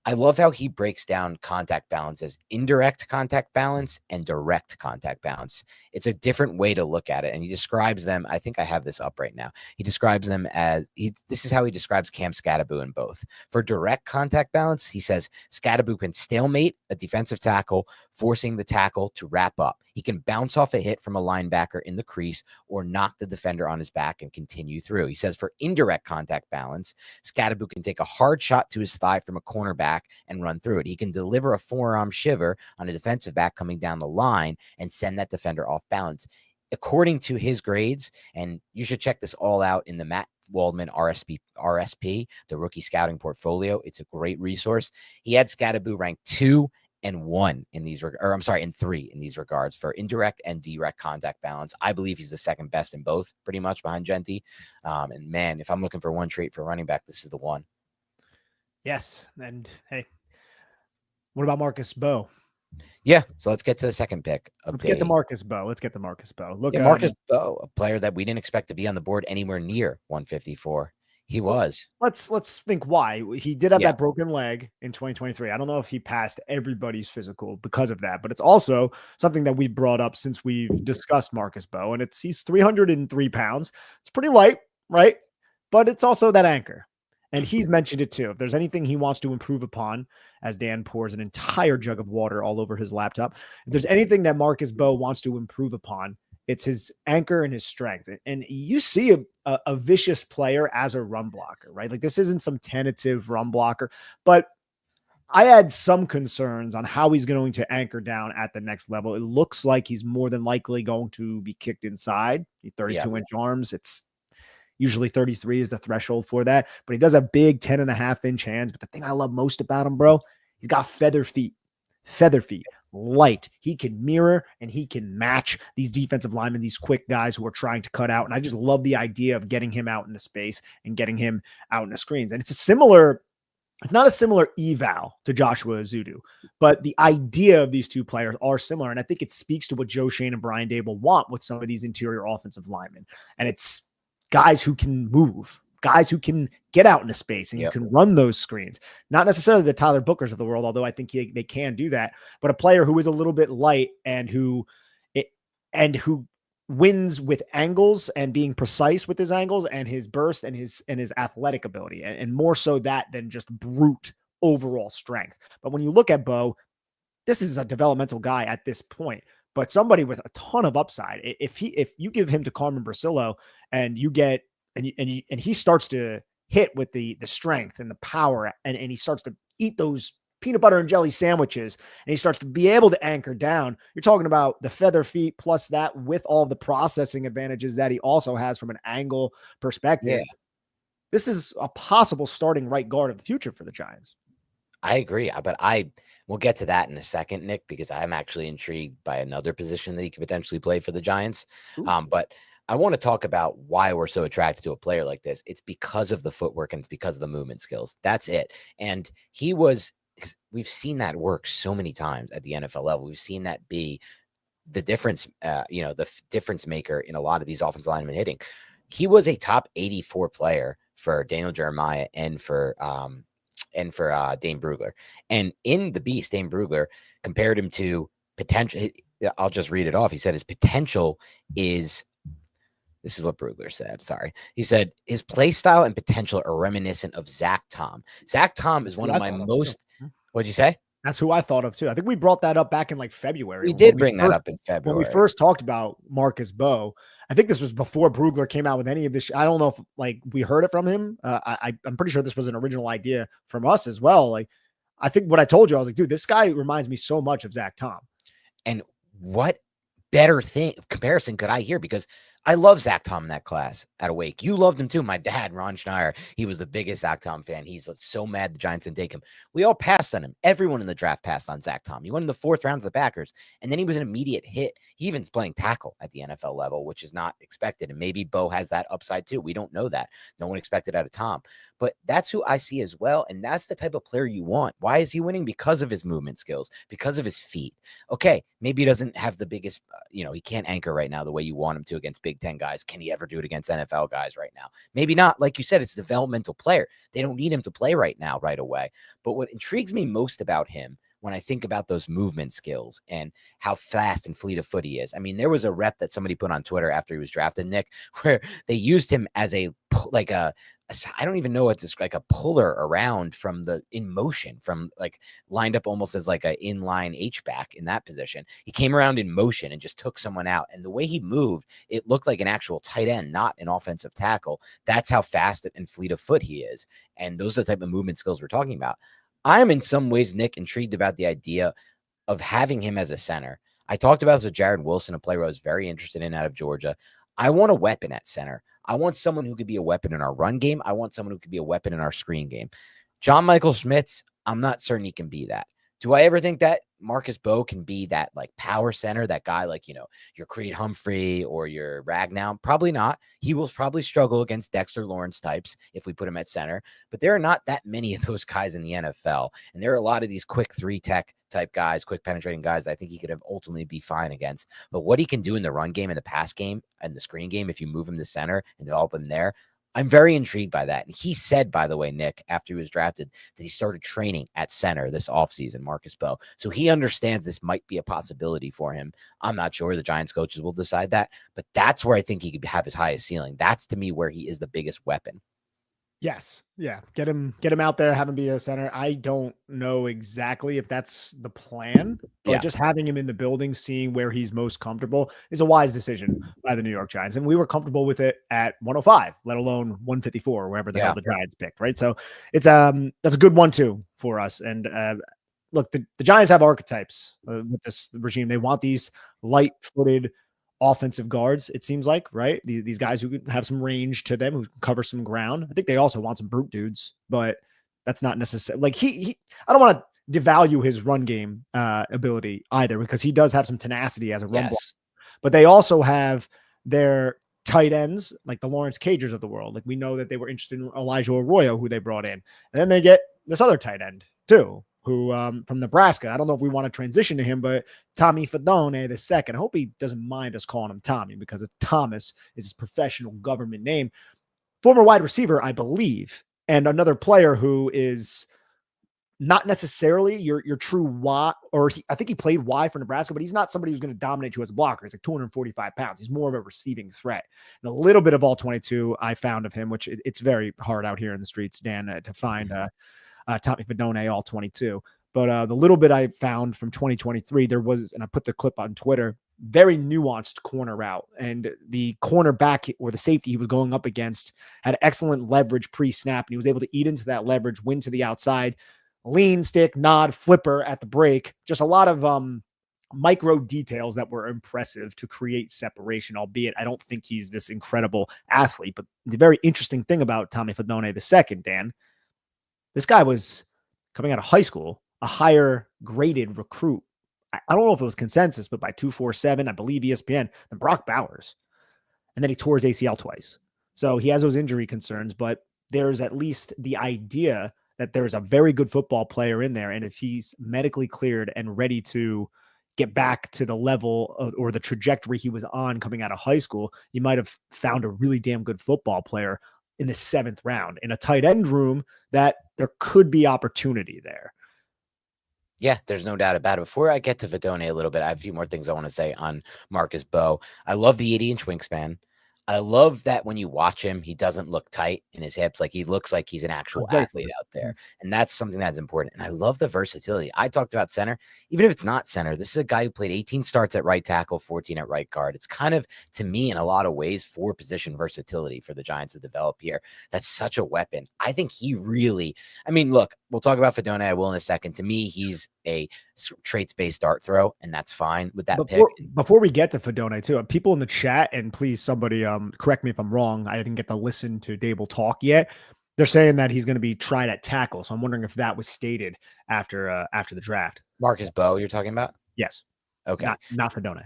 I love how he breaks down contact balance as indirect contact balance and direct contact balance. It's a different way to look at it. And he describes them. I think I have this up right now. He describes them as this is how he describes Cam Skattebo in both. For direct contact balance, he says Skattebo can stalemate a defensive tackle, forcing the tackle to wrap up. He can bounce off a hit from a linebacker in the crease or knock the defender on his back and continue through. He says for indirect contact balance, Skattebo can take a hard shot to his thigh from a cornerback and run through it. He can deliver a forearm shiver on a defensive back coming down the line and send that defender off balance. According to his grades, and you should check this all out in the Matt Waldman RSP, the rookie scouting portfolio. It's a great resource. He had Skattebo ranked 2 and 1 in these, in 3 in these regards for indirect and direct contact balance. I believe he's the second best in both, pretty much behind Genty. And man, if I'm looking for one trait for running back, this is the one. Yes. And hey, what about Marcus Mbow? Yeah. So let's get to the second pick. Let's get to Marcus Mbow. Look, Marcus Mbow, a player that we didn't expect to be on the board anywhere near 154. He was. Let's think why. He did have that broken leg in 2023. I don't know if he passed everybody's physical because of that, but it's also something that we brought up since we've discussed Marcus Mbow, and he's 303 pounds. It's pretty light, right? But it's also that anchor. And he's mentioned it too. If there's anything he wants to improve upon, as Dan pours an entire jug of water all over his laptop, if there's anything that Marcus Mbow wants to improve upon, it's his anchor and his strength. And you see a vicious player as a run blocker, right? Like this isn't some tentative run blocker, but I had some concerns on how he's going to anchor down at the next level. It looks like he's more than likely going to be kicked inside. 32-inch arms. It's usually 33 is the threshold for that, but he does have big 10.5-inch hands. But the thing I love most about him, bro, he's got feather feet, light. He can mirror and he can match these defensive linemen, these quick guys who are trying to cut out. And I just love the idea of getting him out into space and getting him out in the screens. And it's not a similar eval to Joshua Ezeudu, but the idea of these two players are similar. And I think it speaks to what Joe Schoen and Brian Daboll want with some of these interior offensive linemen. And it's guys who can move, guys who can get out into space and you can run those screens. Not necessarily the Tyler Bookers of the world, although I think they can do that, but a player who is a little bit light and who wins with angles and being precise with his angles and his burst and his athletic ability, and more so that than just brute overall strength. But when you look at Mbow, this is a developmental guy at this point, but somebody with a ton of upside. If you give him to Carmen Brasillo and you get and he starts to hit with the strength and the power and he starts to eat those peanut butter and jelly sandwiches and he starts to be able to anchor down, you're talking about the feather feet plus that with all the processing advantages that he also has from an angle perspective. this is a possible starting right guard of the future for the Giants. I agree, but we'll get to that in a second, Nick, because I'm actually intrigued by another position that he could potentially play for the Giants. But I want to talk about why we're so attracted to a player like this. It's because of the footwork and it's because of the movement skills. That's it. And because we've seen that work so many times at the NFL level. We've seen that be the difference, the difference maker in a lot of these offensive linemen hitting. He was a top 84 player for Daniel Jeremiah and for Dane Brugler. And in the Beast, Dane Brugler compared him to potential. I'll just read it off. He said his potential is. This is what Brugler said. Sorry. He said his play style and potential are reminiscent of Zach Tom. Zach Tom is one of my most. What'd you say? That's who I thought of too. I think we brought that up back in like February. We did bring that up in February. When we first talked about Marcus Mbow. I think this was before Brugler came out with any of this. I don't know if like we heard it from him. I'm pretty sure this was an original idea from us as well. Like, I think what I told you, I was like, dude, this guy reminds me so much of Zach Tom. And what better comparison could I hear? Because I love Zach Tom in that class at Awake. You loved him too. My dad, Ron Schneier, he was the biggest Zach Tom fan. He's so mad the Giants didn't take him. We all passed on him. Everyone in the draft passed on Zach Tom. He went in the 4th round of the Packers, and then he was an immediate hit. He even's playing tackle at the NFL level, which is not expected. And maybe Mbow has that upside too. We don't know that. No one expected out of Tom. But that's who I see as well. And that's the type of player you want. Why is he winning? Because of his movement skills, because of his feet. Okay, maybe he doesn't have the biggest, he can't anchor right now the way you want him to against Big Ten guys. Can he ever do it against NFL guys right now? Maybe not. Like you said, it's a developmental player. They don't need him to play right now, right away. But what intrigues me most about him when I think about those movement skills and how fast and fleet of foot he is. I mean, there was a rep that somebody put on Twitter after he was drafted, Nick, where they used him as I don't even know what this, like a puller around in motion from like lined up almost as like a inline H-back in that position. He came around in motion and just took someone out. And the way he moved, it looked like an actual tight end, not an offensive tackle. That's how fast and fleet of foot he is. And those are the type of movement skills we're talking about. I'm in some ways, Nick, intrigued about the idea of having him as a center. I talked about this with Jared Wilson, a player I was very interested in out of Georgia. I want a weapon at center. I want someone who could be a weapon in our run game. I want someone who could be a weapon in our screen game. John Michael Schmitz, I'm not certain he can be that. Do I ever think that Marcus Mbow can be that like power center, that guy like, your Creed Humphrey or your Ragnow? Probably not. He will probably struggle against Dexter Lawrence types if we put him at center, but there are not that many of those guys in the NFL. And there are a lot of these quick 3-tech type guys, quick penetrating guys. I think he could have ultimately be fine against, but what he can do in the run game and the pass game and the screen game, if you move him to center and develop him there, I'm very intrigued by that. And he said, by the way, Nick, after he was drafted, that he started training at center this offseason, Marcus Mbow. So he understands this might be a possibility for him. I'm not sure. The Giants coaches will decide that. But that's where I think he could have his highest ceiling. That's, to me, where he is the biggest weapon. Yes. Yeah. Get him out there, have him be a center. I don't know exactly if that's the plan, but just having him in the building, seeing where he's most comfortable is a wise decision by the New York Giants. And we were comfortable with it at 105, let alone 154, wherever the hell the Giants picked. Right. So it's that's a good 1-2 for us. And look, the Giants have archetypes with this regime. They want these light-footed offensive guards, it seems like, right? These guys who have some range to them, who can cover some ground. I think they also want some brute dudes, but that's not necessary. Like he I don't want to devalue his run game ability either, because he does have some tenacity as a run block. But they also have their tight ends, like the Lawrence Cagers of the world. Like we know that they were interested in Elijah Arroyo, who they brought in. And then they get this other tight end too, who from Nebraska. I don't know if we want to transition to him, but Tommy Fidone II. I hope he doesn't mind us calling him Tommy, because Thomas is his professional government name. Former wide receiver, I believe, and another player who is not necessarily your true Y, or I think he played Y for Nebraska, but he's not somebody who's going to dominate you as a blocker. He's like 245 pounds. He's more of a receiving threat. And a little bit of all 22 I found of him, which it's very hard out here in the streets, Dan, to find Tommy Fidone all 22. But the little bit I found from 2023, there was, and I put the clip on Twitter, very nuanced corner route. And the cornerback or the safety he was going up against had excellent leverage pre-snap, and he was able to eat into that leverage, win to the outside, lean, stick, nod, flipper at the break. Just a lot of micro details that were impressive to create separation, albeit I don't think he's this incredible athlete. But the very interesting thing about Tommy Fidone II, Dan, this guy was coming out of high school, a higher graded recruit. I don't know if it was consensus, but by 247, I believe ESPN, than Brock Bowers. And then he tore his ACL twice. So he has those injury concerns, but there's at least the idea that there's a very good football player in there. And if he's medically cleared and ready to get back to the level or the trajectory he was on coming out of high school, you might have found a really damn good football player in the 7th round in a tight end room that there could be opportunity there. Yeah, there's no doubt about it. Before I get to Fidone a little bit, I have a few more things I want to say on Marcus Mbow. I love the 80-inch wingspan. I love that when you watch him, he doesn't look tight in his hips. Like he looks like he's an actual athlete out there. And that's something that's important. And I love the versatility. I talked about center. Even if it's not center, this is a guy who played 18 starts at right tackle, 14 at right guard. It's kind of, to me, in a lot of ways, 4 position versatility for the Giants to develop here. That's such a weapon. I think he really, I mean, look, we'll talk about Fidone. I will in a second. To me, he's a traits-based dart throw, and that's fine with that pick. Before we get to Fidone too, people in the chat, and please somebody correct me if I'm wrong. I didn't get to listen to Dable talk yet. They're saying that he's going to be tried at tackle, so I'm wondering if that was stated after the draft. Marcus Mbow, you're talking about? Yes. Okay. Not Fidone.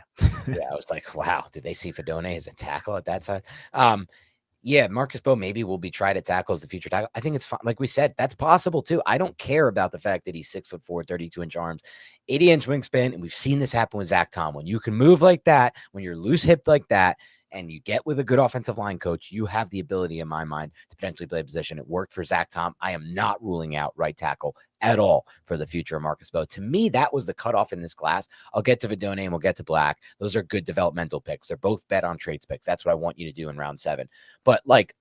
Yeah, I was like, wow, did they see Fidone as a tackle at that side? Yeah, Marcus Mbow maybe will be tried at tackle as the future tackle. I think it's fine. Like we said, that's possible too. I don't care about the fact that he's 6'4", 32-inch arms, 80-inch wingspan. And we've seen this happen with Zach Tom. When you can move like that, when you're loose hipped like that, and you get with a good offensive line coach, you have the ability, in my mind, to potentially play a position. It worked for Zach Tom. I am not ruling out right tackle at all for the future of Marcus Mbow. To me, that was the cutoff in this class. I'll get to Fidone and we'll get to Black. Those are good developmental picks. They're both bet on traits picks. That's what I want you to do in round 7. But like,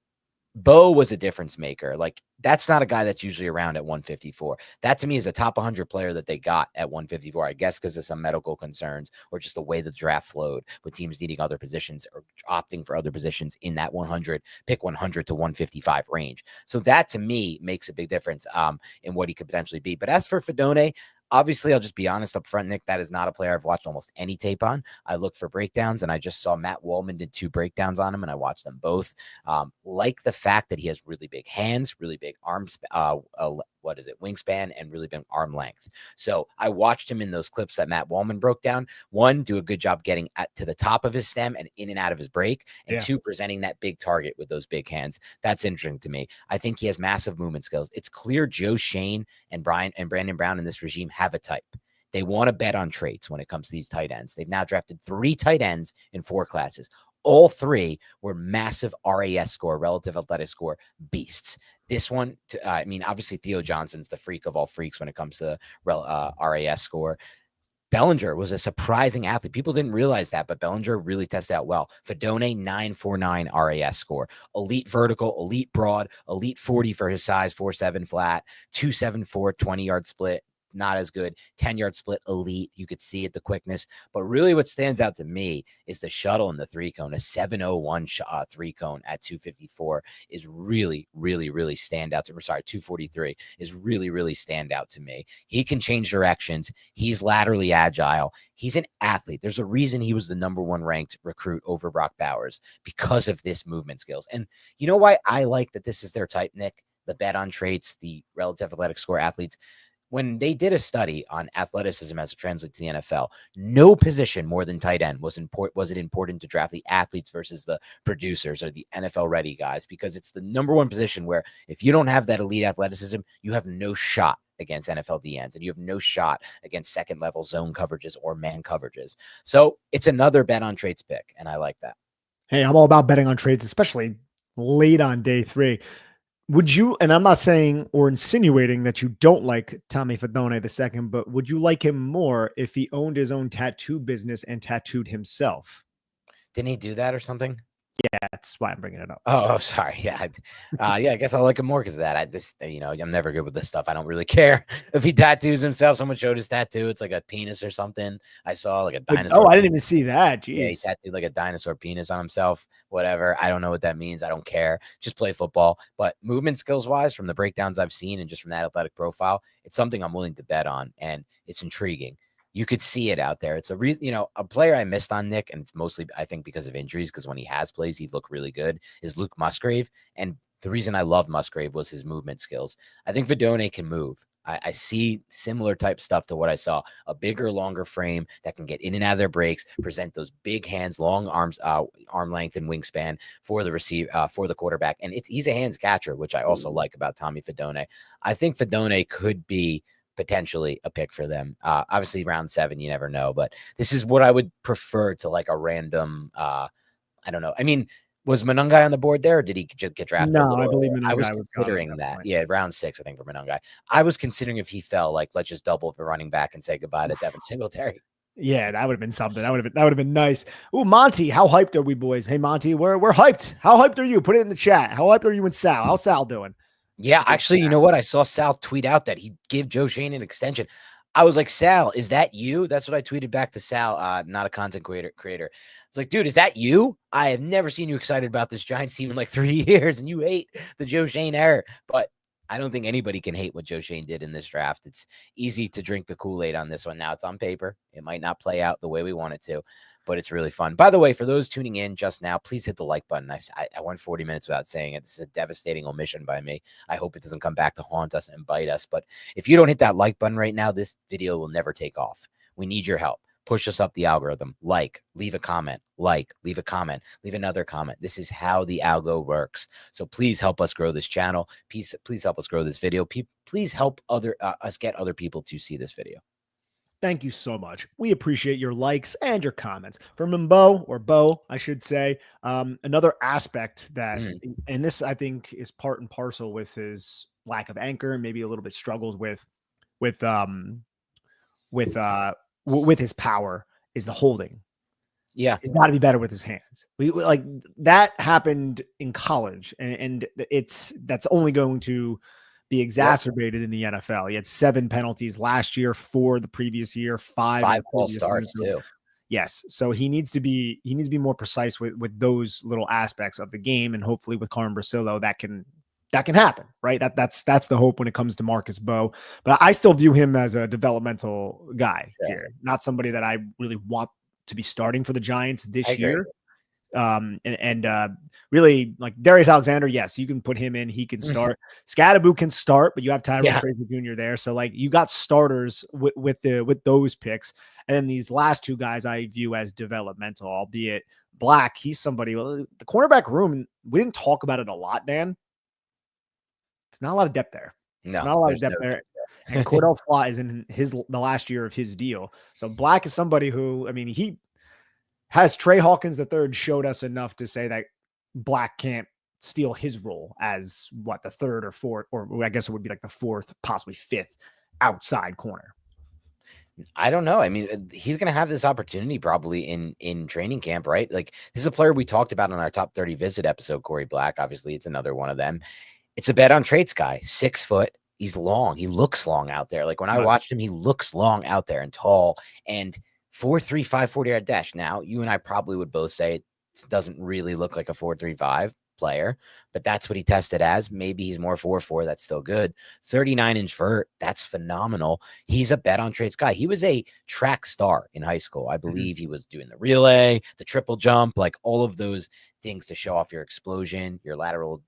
Mbow was a difference maker. Like, that's not a guy that's usually around at 154. That to me is a top 100 player that they got at 154, I guess, because of some medical concerns or just the way the draft flowed with teams needing other positions or opting for other positions in that 100 to 155 range. So that to me makes a big difference in what he could potentially be. But as for Fidone, obviously, I'll just be honest up front, Nick, that is not a player I've watched almost any tape on. I looked for breakdowns, and I just saw Matt Wallman did 2 breakdowns on him, and I watched them both. Like the fact that he has really big hands, really big arms, wingspan, and really big arm length. So I watched him in those clips that Matt Wallman broke down. 1, do a good job getting to the top of his stem and in and out of his break, and 2, presenting that big target with those big hands. That's interesting to me. I think he has massive movement skills. It's clear Joe Shane and Brandon Brown in this regime have a type. They want to bet on traits when it comes to these tight ends. They've now drafted 3 tight ends in 4 classes. All 3 were massive RAS score, relative athletic score beasts. This one, obviously Theo Johnson's the freak of all freaks when it comes to RAS score. Bellinger was a surprising athlete. People didn't realize that, but Bellinger really tested out well. Fidone, 949 RAS score. Elite vertical, elite broad, elite 40 for his size, 4.7 flat, 2.74, 20-yard split. Not as good. 10-yard split, elite. You could see it, the quickness. But really what stands out to me is the shuttle in the 3-cone. A 701 3-cone at 254 is really, really, really stand out to me. Sorry, 243 is really, really stand out to me. He can change directions. He's laterally agile. He's an athlete. There's a reason he was the number 1 ranked recruit over Brock Bowers because of this movement skills. And you know why I like that this is their type, Nick? The bet on traits, the relative athletic score athletes. When they did a study on athleticism as it translates to the NFL, no position more than tight end was it important to draft the athletes versus the producers or the NFL ready guys, because it's the number 1 position where if you don't have that elite athleticism, you have no shot against NFL DNs, and you have no shot against second level zone coverages or man coverages. So it's another bet on traits pick, and I like that. Hey, I'm all about betting on trades, especially late on day 3. Would you, and I'm not saying or insinuating that you don't like Tommy Fidone II, but would you like him more if he owned his own tattoo business and tattooed himself? Didn't he do that or something? Yeah, that's why I'm bringing it up. Oh, sorry. Yeah. I guess I like him more because of that. I'm never good with this stuff. I don't really care if he tattoos himself. Someone showed his tattoo. It's like a penis or something. I saw like a dinosaur. Oh, I didn't even see that. Jeez. Yeah, he tattooed like a dinosaur penis on himself. Whatever. I don't know what that means. I don't care. Just play football. But movement skills wise, from the breakdowns I've seen and just from that athletic profile, it's something I'm willing to bet on, and it's intriguing. You could see it out there. It's a player I missed on Nick, and it's mostly, I think, because of injuries, because when he has plays, he looked really good, is Luke Musgrave. And the reason I loved Musgrave was his movement skills. I think Fidone can move. I see similar type stuff to what I saw. A bigger, longer frame that can get in and out of their breaks, present those big hands, long arms, arm length and wingspan for the quarterback. And he's a hands catcher, which I also like about Tommy Fidone. I think Fidone could be potentially a pick for them. Obviously round 7, you never know, but this is what I would prefer to like a random, I don't know. I mean, was Monungai on the board there, or did he just get drafted? No, I believe Monungai I was was considering that. Yeah, round 6, I think, for Monungai. I was considering if he fell, like, let's just double up the running back and say goodbye to Devin Singletary. Yeah, that would have been something. That would have been nice. Ooh, Monty, how hyped are we, boys? Hey, Monty, we're hyped. How hyped are you? Put it in the chat. How hyped are you and Sal? How's Sal doing? Yeah, actually, you know what? I saw Sal tweet out that he gave Joe Shane an extension. I was like, Sal, is that you? That's what I tweeted back to Sal, not a content creator. It's like, dude, is that you? I have never seen you excited about this Giants team in like 3 years, and you hate the Joe Shane error. But I don't think anybody can hate what Joe Shane did in this draft. It's easy to drink the Kool-Aid on this one. Now it's on paper. It might not play out the way we want it to, but it's really fun. By the way, for those tuning in just now, please hit the like button. I went 40 minutes without saying it. This is a devastating omission by me. I hope it doesn't come back to haunt us and bite us. But if you don't hit that like button right now, this video will never take off. We need your help. Push us up the algorithm. Leave a comment, leave a comment, leave another comment. This is how the algo works. So please help us grow this channel. Please help us grow this video. Please help us get other people to see this video. Thank you so much. We appreciate your likes and your comments. From Mbow, or Bo, I should say, another aspect that, and this I think is part and parcel with his lack of anchor and maybe a little bit struggles with his power, is the holding. Yeah, he's got to be better with his hands. We like that happened in college, and that's only going to be exacerbated in the NFL. He had 7 penalties last year, 4 the previous year, 5 false starts too. Yes, so he needs to be more precise with those little aspects of the game, and hopefully with Carmen Brasillo that can happen, right? That's the hope when it comes to Marcus Mbow. But I still view him as a developmental guy here, not somebody that I really want to be starting for the Giants this year. Really, like Darius Alexander, yes, you can put him in. He can start. Skattebo can start, but you have Tyrone Tracy Jr. there. So like you got starters with those picks. And then these last 2 guys I view as developmental, albeit Black. He's somebody, the cornerback room, we didn't talk about it a lot, Dan. It's not a lot of depth there. No, not a lot of depth there. And Cordell Flott is in the last year of his deal. So Black is somebody who, I mean, he has Trey Hawkins III showed us enough to say that Black can't steal his role as the 3rd or 4th, or I guess it would be like the 4th, possibly 5th outside corner. I don't know. I mean, he's going to have this opportunity probably in training camp, right? Like this is a player we talked about on our top 30 visit episode, Korie Black. Obviously it's another one of them. It's a bet on traits guy, 6 foot. He's long. He looks long out there. Like when I watched him, he looks long out there and tall, and 4.35 40-yard dash. Now, you and I probably would both say it doesn't really look like a 4.35 player, but that's what he tested as. Maybe he's more 4.4. That's still good. 39-inch vert. That's phenomenal. He's a bet on traits guy. He was a track star in high school. I believe he was doing the relay, the triple jump, like all of those things to show off your explosion, your lateral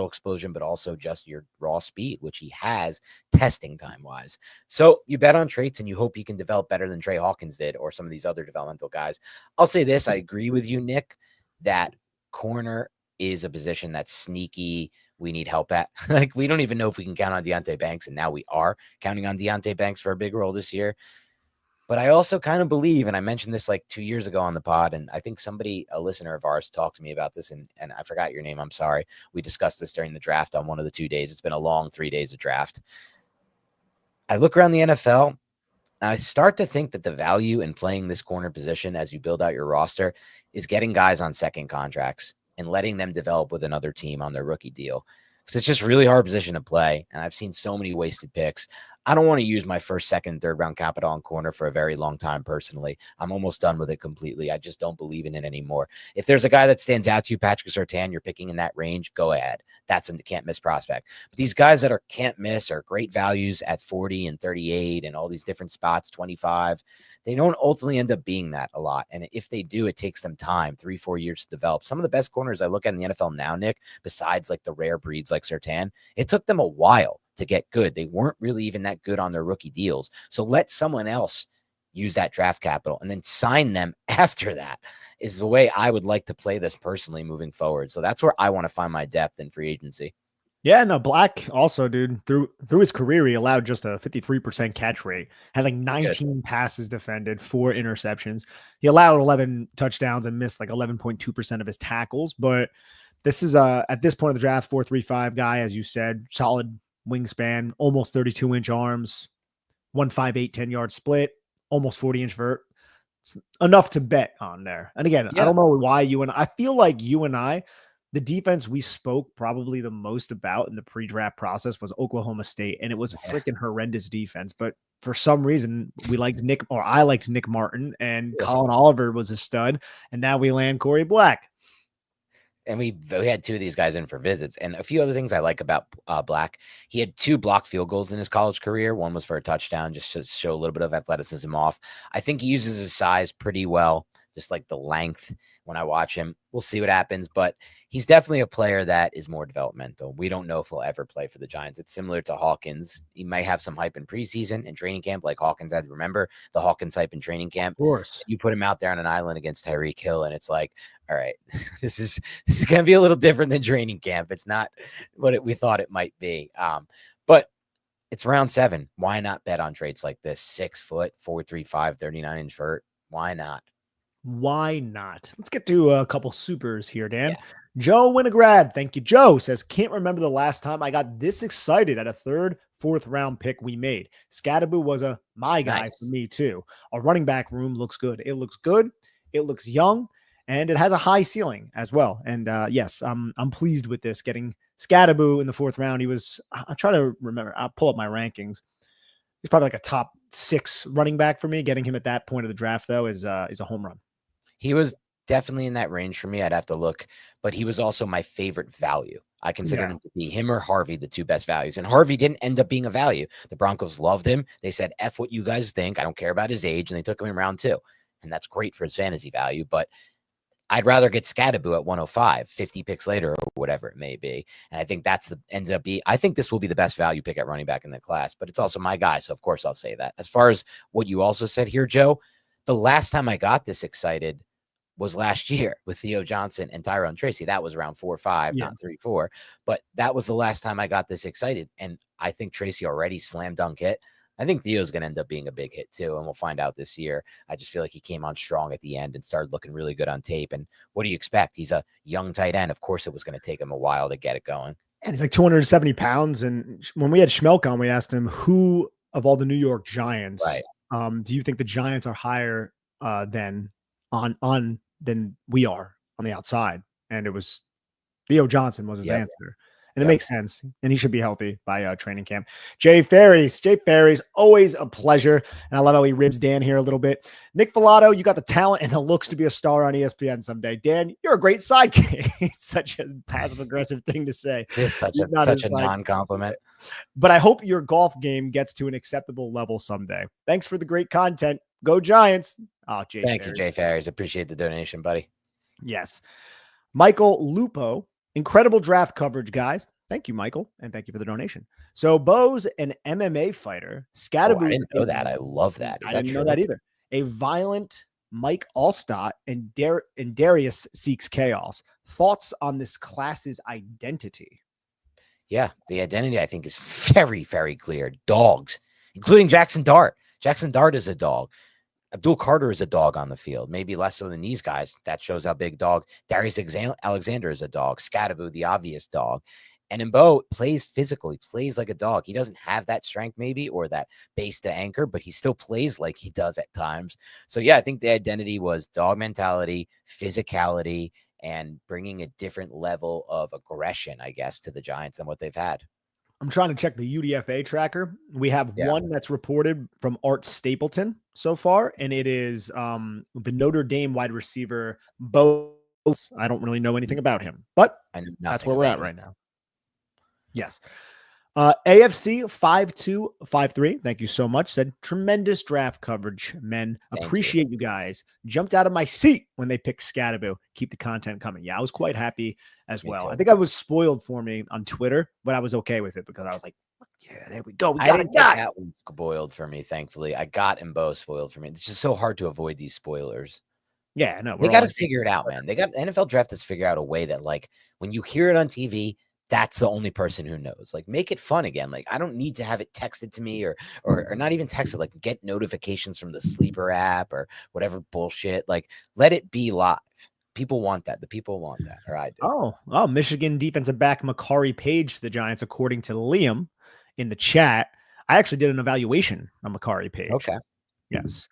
explosion, but also just your raw speed, which he has testing time wise. So you bet on traits and you hope he can develop better than Trey Hawkins did or some of these other developmental guys. I'll say this. I agree with you, Nick, that corner is a position that's sneaky. We need help at. Like, we don't even know if we can count on Deonte Banks, and now we are counting on Deonte Banks for a big role this year. But I also kind of believe, and I mentioned this like 2 years ago on the pod, and I think a listener of ours talked to me about this, and I forgot your name. I'm sorry. We discussed this during the draft on one of the 2 days. It's been a long 3 days of draft. I look around the NFL, and I start to think that the value in playing this corner position as you build out your roster is getting guys on second contracts and letting them develop with another team on their rookie deal. Because it's just really hard position to play, and I've seen so many wasted picks. I don't want to use my first, second, third round capital on corner for a very long time. Personally, I'm almost done with it completely. I just don't believe in it anymore. If there's a guy that stands out to you, Patrick Surtain, you're picking in that range, go ahead. That's a can't miss prospect. But these guys that are can't miss are great values at 40 and 38 and all these different spots, 25. They don't ultimately end up being that a lot. And if they do, it takes them time, 3-4 years to develop. Some of the best corners I look at in the NFL now, Nick, besides like the rare breeds like Surtain, it took them a while to get good. They weren't really even that good on their rookie deals. So let someone else use that draft capital and then sign them after that is the way I would like to play this personally moving forward. So that's where I want to find my depth in free agency. Yeah, no, Black also, dude, through his career, he allowed just a 53% catch rate, had like 19 passes defended, 4 interceptions. He allowed 11 touchdowns and missed like 11.2% of his tackles. But this is at this point of the draft, 4.35 guy, as you said, solid wingspan, almost 32-inch arms, 1.58 10-yard split, almost 40-inch vert. It's enough to bet on there. And again, I don't know why I feel like you and I, the defense we spoke probably the most about in the pre-draft process was Oklahoma State, and it was a freaking horrendous defense. But for some reason, I liked Nick Martin, and Colin Oliver was a stud, and now we land Korie Black. And we had 2 of these guys in for visits. And a few other things I like about Black. He had 2 blocked field goals in his college career. One was for a touchdown, just to show a little bit of athleticism off. I think he uses his size pretty well, just like the length when I watch him. We'll see what happens, but he's definitely a player that is more developmental. We don't know if he'll ever play for the Giants. It's similar to Hawkins. He might have some hype in preseason and training camp like Hawkins had. Remember the Hawkins hype in training camp? Of course. You put him out there on an island against Tyreek Hill, and it's like, all right, this is going to be a little different than training camp. It's not what we thought it might be. But it's round 7. Why not bet on traits like this? 6 foot, 4.35, 39-inch vert. Why not? Why not? Let's get to a couple supers here, Dan. Yeah. Joe Winograd, thank you. Joe says, can't remember the last time I got this excited at a 3rd, 4th round pick we made. Skattebo was my guy for me too. Our running back room looks good. It looks good. It looks young, and it has a high ceiling as well. And yes, I'm pleased with this. Getting Skattebo in the 4th round. He was. I'll try to remember. I'll pull up my rankings. He's probably like a top 6 running back for me. Getting him at that point of the draft though is a home run. He was definitely in that range for me. I'd have to look, but he was also my favorite value. I considered him to be him or Harvey, the 2 best values. And Harvey didn't end up being a value. The Broncos loved him. They said, F what you guys think. I don't care about his age. And they took him in round 2. And that's great for his fantasy value. But I'd rather get Skattebo at 105, 50 picks later or whatever it may be. And I think I think this will be the best value pick at running back in the class, but it's also my guy. So of course I'll say that. As far as what you also said here, Joe, the last time I got this excited was last year with Theo Johnson and Tyrone Tracy. That was around 4 or 5, not 3, 4. But that was the last time I got this excited. And I think Tracy already slam dunk hit. I think Theo's going to end up being a big hit too, and we'll find out this year. I just feel like he came on strong at the end and started looking really good on tape. And what do you expect? He's a young tight end. Of course, it was going to take him a while to get it going. And he's like 270 pounds. And when we had Schmelk on, we asked him who of all the New York Giants, do you think the Giants are higher than we are on the outside? And it was Theo Johnson was his answer. And it makes sense. And he should be healthy by training camp. Jay Ferries, always a pleasure. And I love how he ribs Dan here a little bit. Nick Filato, you got the talent and the looks to be a star on ESPN someday. Dan, you're a great sidekick. It's such a passive-aggressive thing to say. It's such a non-compliment. But I hope your golf game gets to an acceptable level someday. Thanks for the great content. Go Giants. Oh, Jay Thank you, Jay Ferries. Appreciate the donation, buddy. Yes. Michael Lupo. Incredible draft coverage, guys. Thank you, Michael, and thank you for the donation. So, Mbow's an MMA fighter. Skattebo. I didn't know that. I love that. I didn't know that either. A violent Mike Allstott and Darius seeks chaos. Thoughts on this class's identity? Yeah, the identity I think is very, very clear. Dogs, including Jackson Dart. Jackson Dart is a dog. Abdul Carter is a dog on the field, maybe less so than these guys. That shows how big dog. Darius Alexander is a dog. Skattebo, the obvious dog. And Mbow plays physical. He plays like a dog. He doesn't have that strength maybe or that base to anchor, but he still plays like he does at times. So, yeah, I think the identity was dog mentality, physicality, and bringing a different level of aggression, I guess, to the Giants than what they've had. I'm trying to check the UDFA tracker. We have one that's reported from Art Stapleton so far, and it is the Notre Dame wide receiver, Mbow. I don't really know anything about him, but that's where we're at right now. Yes. AFC 5253. Thank you so much. Said tremendous draft coverage, men. Appreciate you guys. Jumped out of my seat when they picked Skattebo. Keep the content coming. Yeah, I was quite happy as well. I think I was spoiled for me on Twitter, but I was okay with it because I was like, yeah, there we go. We got a guy. That one spoiled for me, thankfully. I got Mbow spoiled for me. It's just so hard to avoid these spoilers. Yeah, no, they got to figure it out, man. They got NFL draft has figured out a way that, like, when you hear it on TV, that's the only person who knows. Like, make it fun again. Like, I don't need to have it texted to me or not even texted. Like, get notifications from the Sleeper app or whatever bullshit. Like, let it be live. People want that. The people want that, or I do. Oh, Michigan defensive back Korie Page to the Giants, according to Liam in the chat. I actually did an evaluation on Korie Page. Okay. Yes.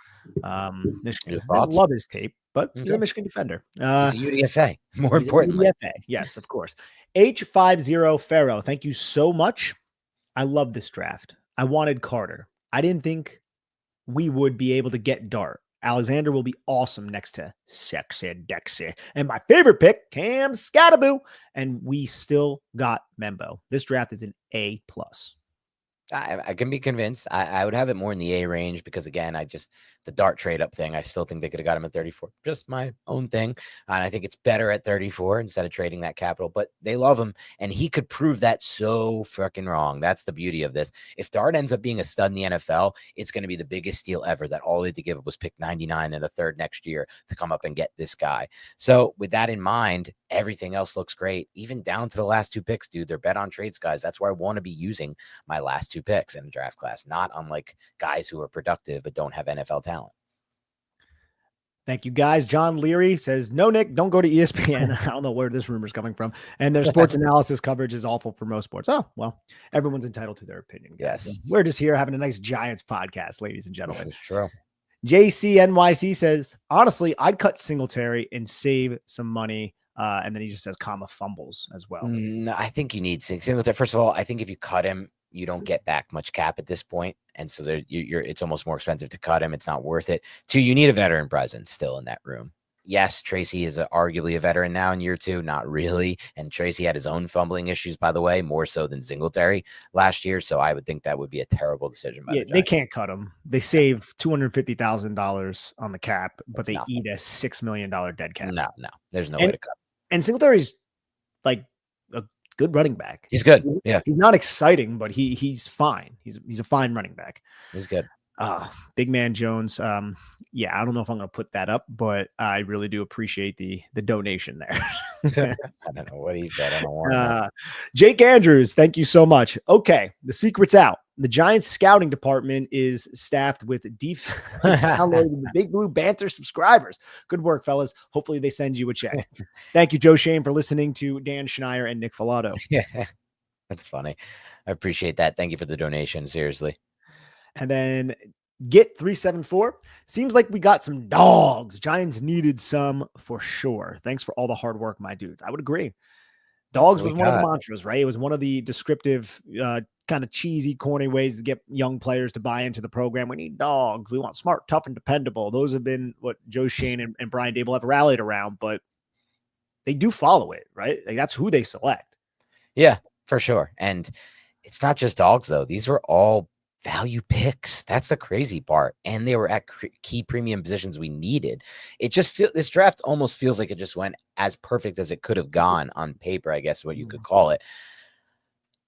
Michigan. I love his tape, but he's a Michigan defender. He's a UDFA, more importantly. UDFA. Yes, of course. H50 Pharaoh, thank you so much. I love this draft. I wanted Carter. I didn't think we would be able to get Dart. Alexander will be awesome next to Sexy Dexy. And my favorite pick, Cam Skattebo. And we still got Mbow. This draft is an A+. I can be convinced. I would have it more in the A range because, again, the Dart trade up thing, I still think they could have got him at 34. Just my own thing. And I think it's better at 34 instead of trading that capital. But they love him, and he could prove that so freaking wrong. That's the beauty of this. If Dart ends up being a stud in the NFL, it's going to be the biggest steal ever that all they had to give up was pick 99 and a third next year to come up and get this guy. So with that in mind, everything else looks great, even down to the last 2 picks, dude. They're bet on trades, guys. That's where I want to be using my last 2 picks in the draft class, not unlike guys who are productive but don't have NFL talent. Thank you, guys. John Leary says, no, Nick, don't go to ESPN. I don't know where this rumor is coming from. And their sports analysis coverage is awful for most sports. Oh, well, everyone's entitled to their opinion. Guys. Yes. We're just here having a nice Giants podcast, ladies and gentlemen. It's true. JCNYC says, honestly, I'd cut Singletary and save some money. And then he just says, comma, fumbles as well. No, I think you need Singletary. First of all, I think if you cut him, you don't get back much cap at this point. And so it's almost more expensive to cut him. It's not worth it. 2, you need a veteran presence still in that room. Yes, Tracy is arguably a veteran now in year 2. Not really. And Tracy had his own fumbling issues, by the way, more so than Singletary last year. So I would think that would be a terrible decision. They can't cut him. They save $250,000 on the cap, but they eat a $6 million dead cap. No, there's no way to cut. And Singletary's like a good running back. He's good. Yeah. He's not exciting, but he's fine. He's a fine running back. He's good. Big Man Jones. Yeah, I don't know if I'm going to put that up, but I really do appreciate the donation there. I don't know what he said. I don't want Jake Andrews, thank you so much. Okay, the secret's out. The Giants scouting department is staffed with downloading the Big Blue Banter subscribers. Good work, fellas. Hopefully they send you a check. Thank you, Joe Shane, for listening to Dan Schneier and Nick Filato. Yeah, that's funny. I appreciate that. Thank you for the donation. Seriously. And then Get 374. Seems like we got some dogs. Giants needed some for sure. Thanks for all the hard work, my dudes. I would agree. Dogs was one of the mantras, right? It was one of the descriptive, kind of cheesy, corny ways to get young players to buy into the program. We need dogs. We want smart, tough, and dependable. Those have been what Joe Shane and Brian Dable have rallied around, but they do follow it, right? Like, that's who they select. Yeah, for sure. And it's not just dogs, though. These were all value picks. That's the crazy part. And they were at key premium positions we needed. It just this draft almost feels like it just went as perfect as it could have gone on paper, I guess what you could call it.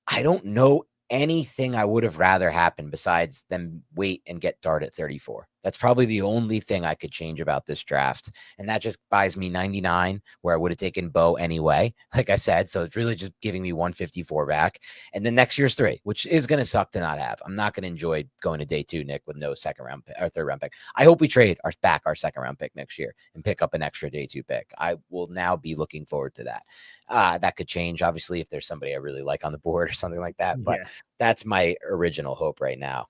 I don't know anything I would have rather happen besides them wait and get Dart at 34. That's probably the only thing I could change about this draft. And that just buys me 99, where I would have taken Mbow anyway, like I said. So it's really just giving me 154 back. And then next year's 3, which is going to suck to not have. I'm not going to enjoy going to day 2, Nick, with no second round pick or third round pick. I hope we trade our second round pick next year and pick up an extra day 2 pick. I will now be looking forward to that. That could change, obviously, if there's somebody I really like on the board or something like that. But that's my original hope right now.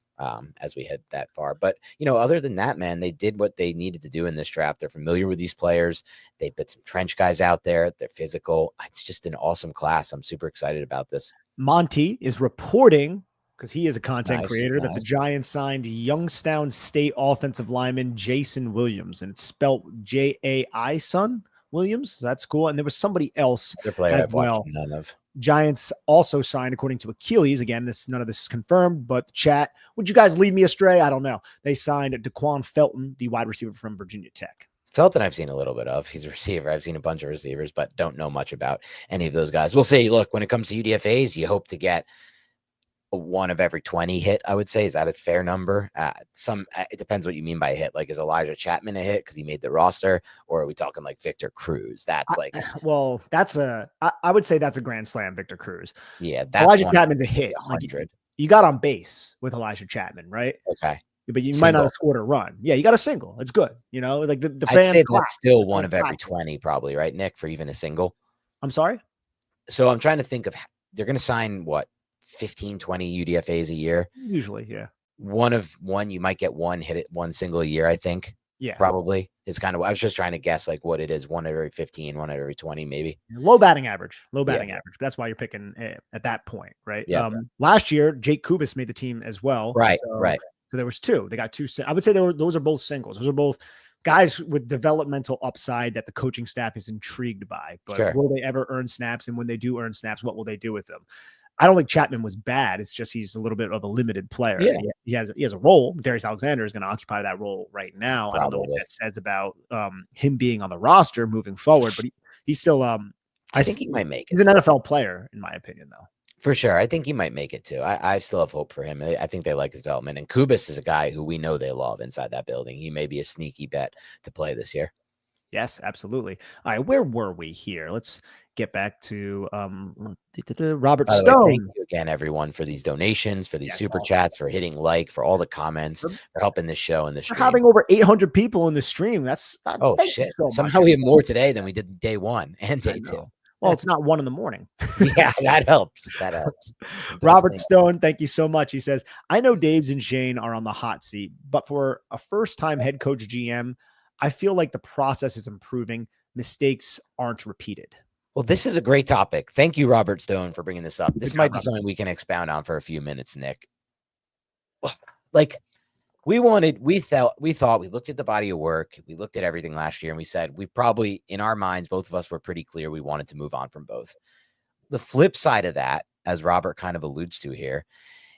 As we head that far. But, other than that, man, they did what they needed to do in this draft. They're familiar with these players. They put some trench guys out there. They're physical. It's just an awesome class. I'm super excited about this. Monty is reporting, because he is a content creator, that the Nice. Giants signed Youngstown State offensive lineman Jason Williams, and it's spelled Jai son Williams. So that's cool. And there was somebody else Another player as I've watched well. none of. Giants also signed, according to Achilles, again, none of this is confirmed, but the chat, would you guys lead me astray? I don't know. They signed DeQuan Felton, the wide receiver from Virginia Tech. Felton I've seen a little bit of. He's a receiver. I've seen a bunch of receivers, but don't know much about any of those guys. We'll see. Look, when it comes to UDFAs, you hope to get a 1 of every 20 hit, I would say. Is that a fair number? It depends what you mean by a hit. Like, is Elijah Chapman a hit because he made the roster? Or are we talking like Victor Cruz? That's like... Well, I would say that's a grand slam, Victor Cruz. Yeah, that's Elijah Chapman's a hit. 100. Like, you got on base with Elijah Chapman, right? Okay. But you might not have scored a run. Yeah, you got a single. It's good. You know, like the I'd say that's still 1 of every 20, probably, right, Nick, for even a single? I'm sorry? So I'm trying to think of, they're going to sign what, 15, 20 UDFAs a year? Usually, yeah. One, you might get one single a year, I think. Yeah. Probably. It's kind of, I was just trying to guess like what it is. 1 every 15, 1 every 20, maybe. Low batting average. Average. That's why you're picking at that point, right? Yeah. Last year, Jake Kubis made the team as well. Right. So there was 2. They got 2. I would say those are both singles. Those are both guys with developmental upside that the coaching staff is intrigued by. But will they ever earn snaps? And when they do earn snaps, what will they do with them? I don't think Chapman was bad. It's just he's a little bit of a limited player. Yeah. He has a role. Darius Alexander is going to occupy that role right now. Probably. I don't know what that says about him being on the roster moving forward, but he's still I think he might make it. He's an NFL player, in my opinion, though. For sure. I think he might make it too. I still have hope for him. I think they like his development. And Kubis is a guy who we know they love inside that building. He may be a sneaky bet to play this year. Yes, absolutely. All right, where were we here? Let's get back to Robert Stone. Thank you again, everyone, for these donations, for these super chats, for hitting like, for all the comments, for helping this show and the stream. We're having over 800 people in the stream. That's shit. Somehow we have more today than we did day 1 and day 2. Well, it's not 1 a.m. Yeah, that helps. Robert Stone, thank you so much. He says, I know Daves and Shane are on the hot seat, but for a first-time head coach GM, I feel like the process is improving. Mistakes aren't repeated. Well, this is a great topic. Thank you, Robert Stone, for bringing this up. This might be something we can expound on for a few minutes, Nick. Like, we thought, we looked at the body of work. We looked at everything last year and we said, we probably, in our minds, both of us were pretty clear we wanted to move on from both. The flip side of that, as Robert kind of alludes to here,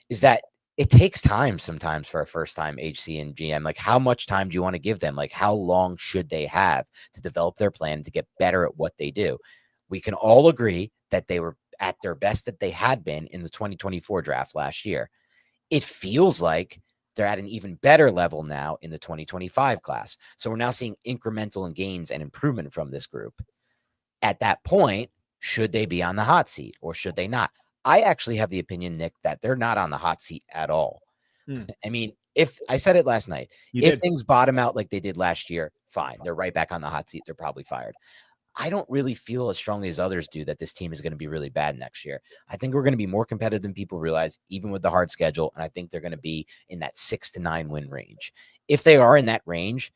is that it takes time sometimes for a first-time HC and GM. Like, how much time do you want to give them? Like, how long should they have to develop their plan to get better at what they do? We can all agree that they were at their best that they had been in the 2024 draft last year. It feels like they're at an even better level now in the 2025 class. So we're now seeing incremental gains and improvement from this group. At that point, should they be on the hot seat or should they not? I actually have the opinion, Nick, that they're not on the hot seat at all. I mean, if I said it last night, if things bottom out like they did last year, fine. They're right back on the hot seat. They're probably fired. I don't really feel as strongly as others do that this team is going to be really bad next year. I think we're going to be more competitive than people realize, even with the hard schedule. And I think they're going to be in that 6 to 9 win range. If they are in that range,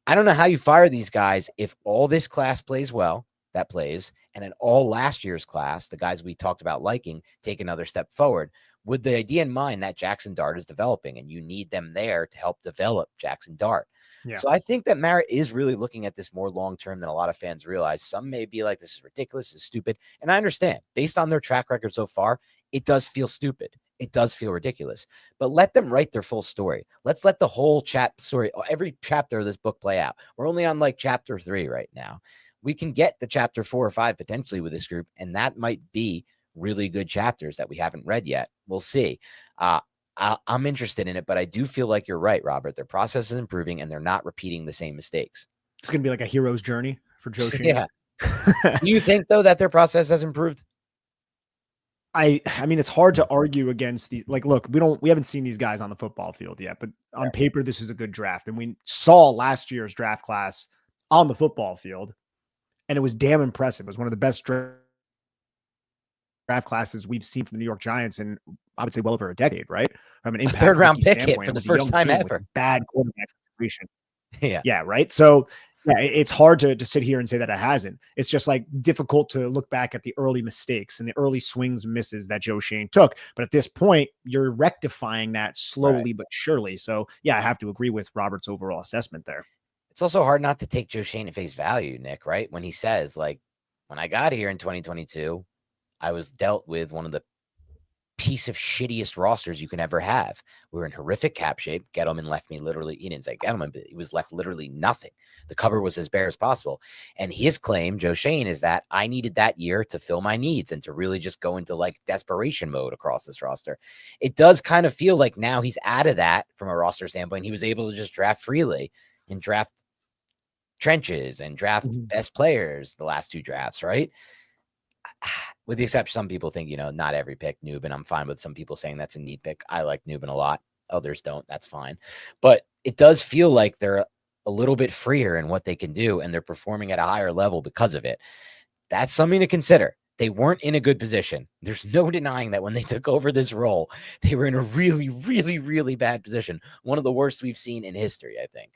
I don't know how you fire these guys if all this class plays well, that plays, and in all last year's class, the guys we talked about liking, take another step forward with the idea in mind that Jackson Dart is developing and you need them there to help develop Jackson Dart. Yeah. So I think that Merritt is really looking at this more long-term than a lot of fans realize. Some may be like, this is ridiculous, this is stupid. And I understand based on their track record so far, it does feel stupid. It does feel ridiculous, but let them write their full story. Let's let the whole story, every chapter of this book play out. We're only on like chapter 3 right now. We can get the chapter 4 or 5 potentially with this group. And that might be really good chapters that we haven't read yet. We'll see. I'm interested in it, but I do feel like you're right, Robert. Their process is improving and they're not repeating the same mistakes. It's going to be like a hero's journey for Joe Shane. Yeah. Do you think, though, that their process has improved? I mean, it's hard to argue against these. Like, look, we haven't seen these guys on the football field yet, but on paper, this is a good draft. And we saw last year's draft class on the football field, and it was damn impressive. It was one of the best draft classes we've seen from the New York Giants in, I would say, well over a decade, right? From an impact 3rd round pick hit for the first time ever. Bad quarterback situation. Yeah. Yeah. Right. So Yeah, it's hard to sit here and say that it hasn't. It's just like difficult to look back at the early mistakes and the early swings and misses that Joe Schoen took. But at this point, you're rectifying that slowly but surely. So yeah, I have to agree with Robert's overall assessment there. It's also hard not to take Joe Schoen at face value, Nick, right? When he says, like, when I got here in 2022, I was dealt with one of the piece of shittiest rosters you can ever have. We were in horrific cap shape. Gettleman left me literally, he didn't say Gettleman, but he was left literally nothing. The cupboard was as bare as possible. And his claim, Joe Schoen, is that I needed that year to fill my needs and to really just go into like desperation mode across this roster. It does kind of feel like now he's out of that from a roster standpoint. He was able to just draft freely and draft trenches and draft best players the last two drafts, right? With the exception, some people think, not every pick, Newbin. I'm fine with some people saying that's a neat pick. I like Newbin a lot. Others don't. That's fine. But it does feel like they're a little bit freer in what they can do, and they're performing at a higher level because of it. That's something to consider. They weren't in a good position. There's no denying that when they took over this role, they were in a really, really, really bad position. One of the worst we've seen in history, I think.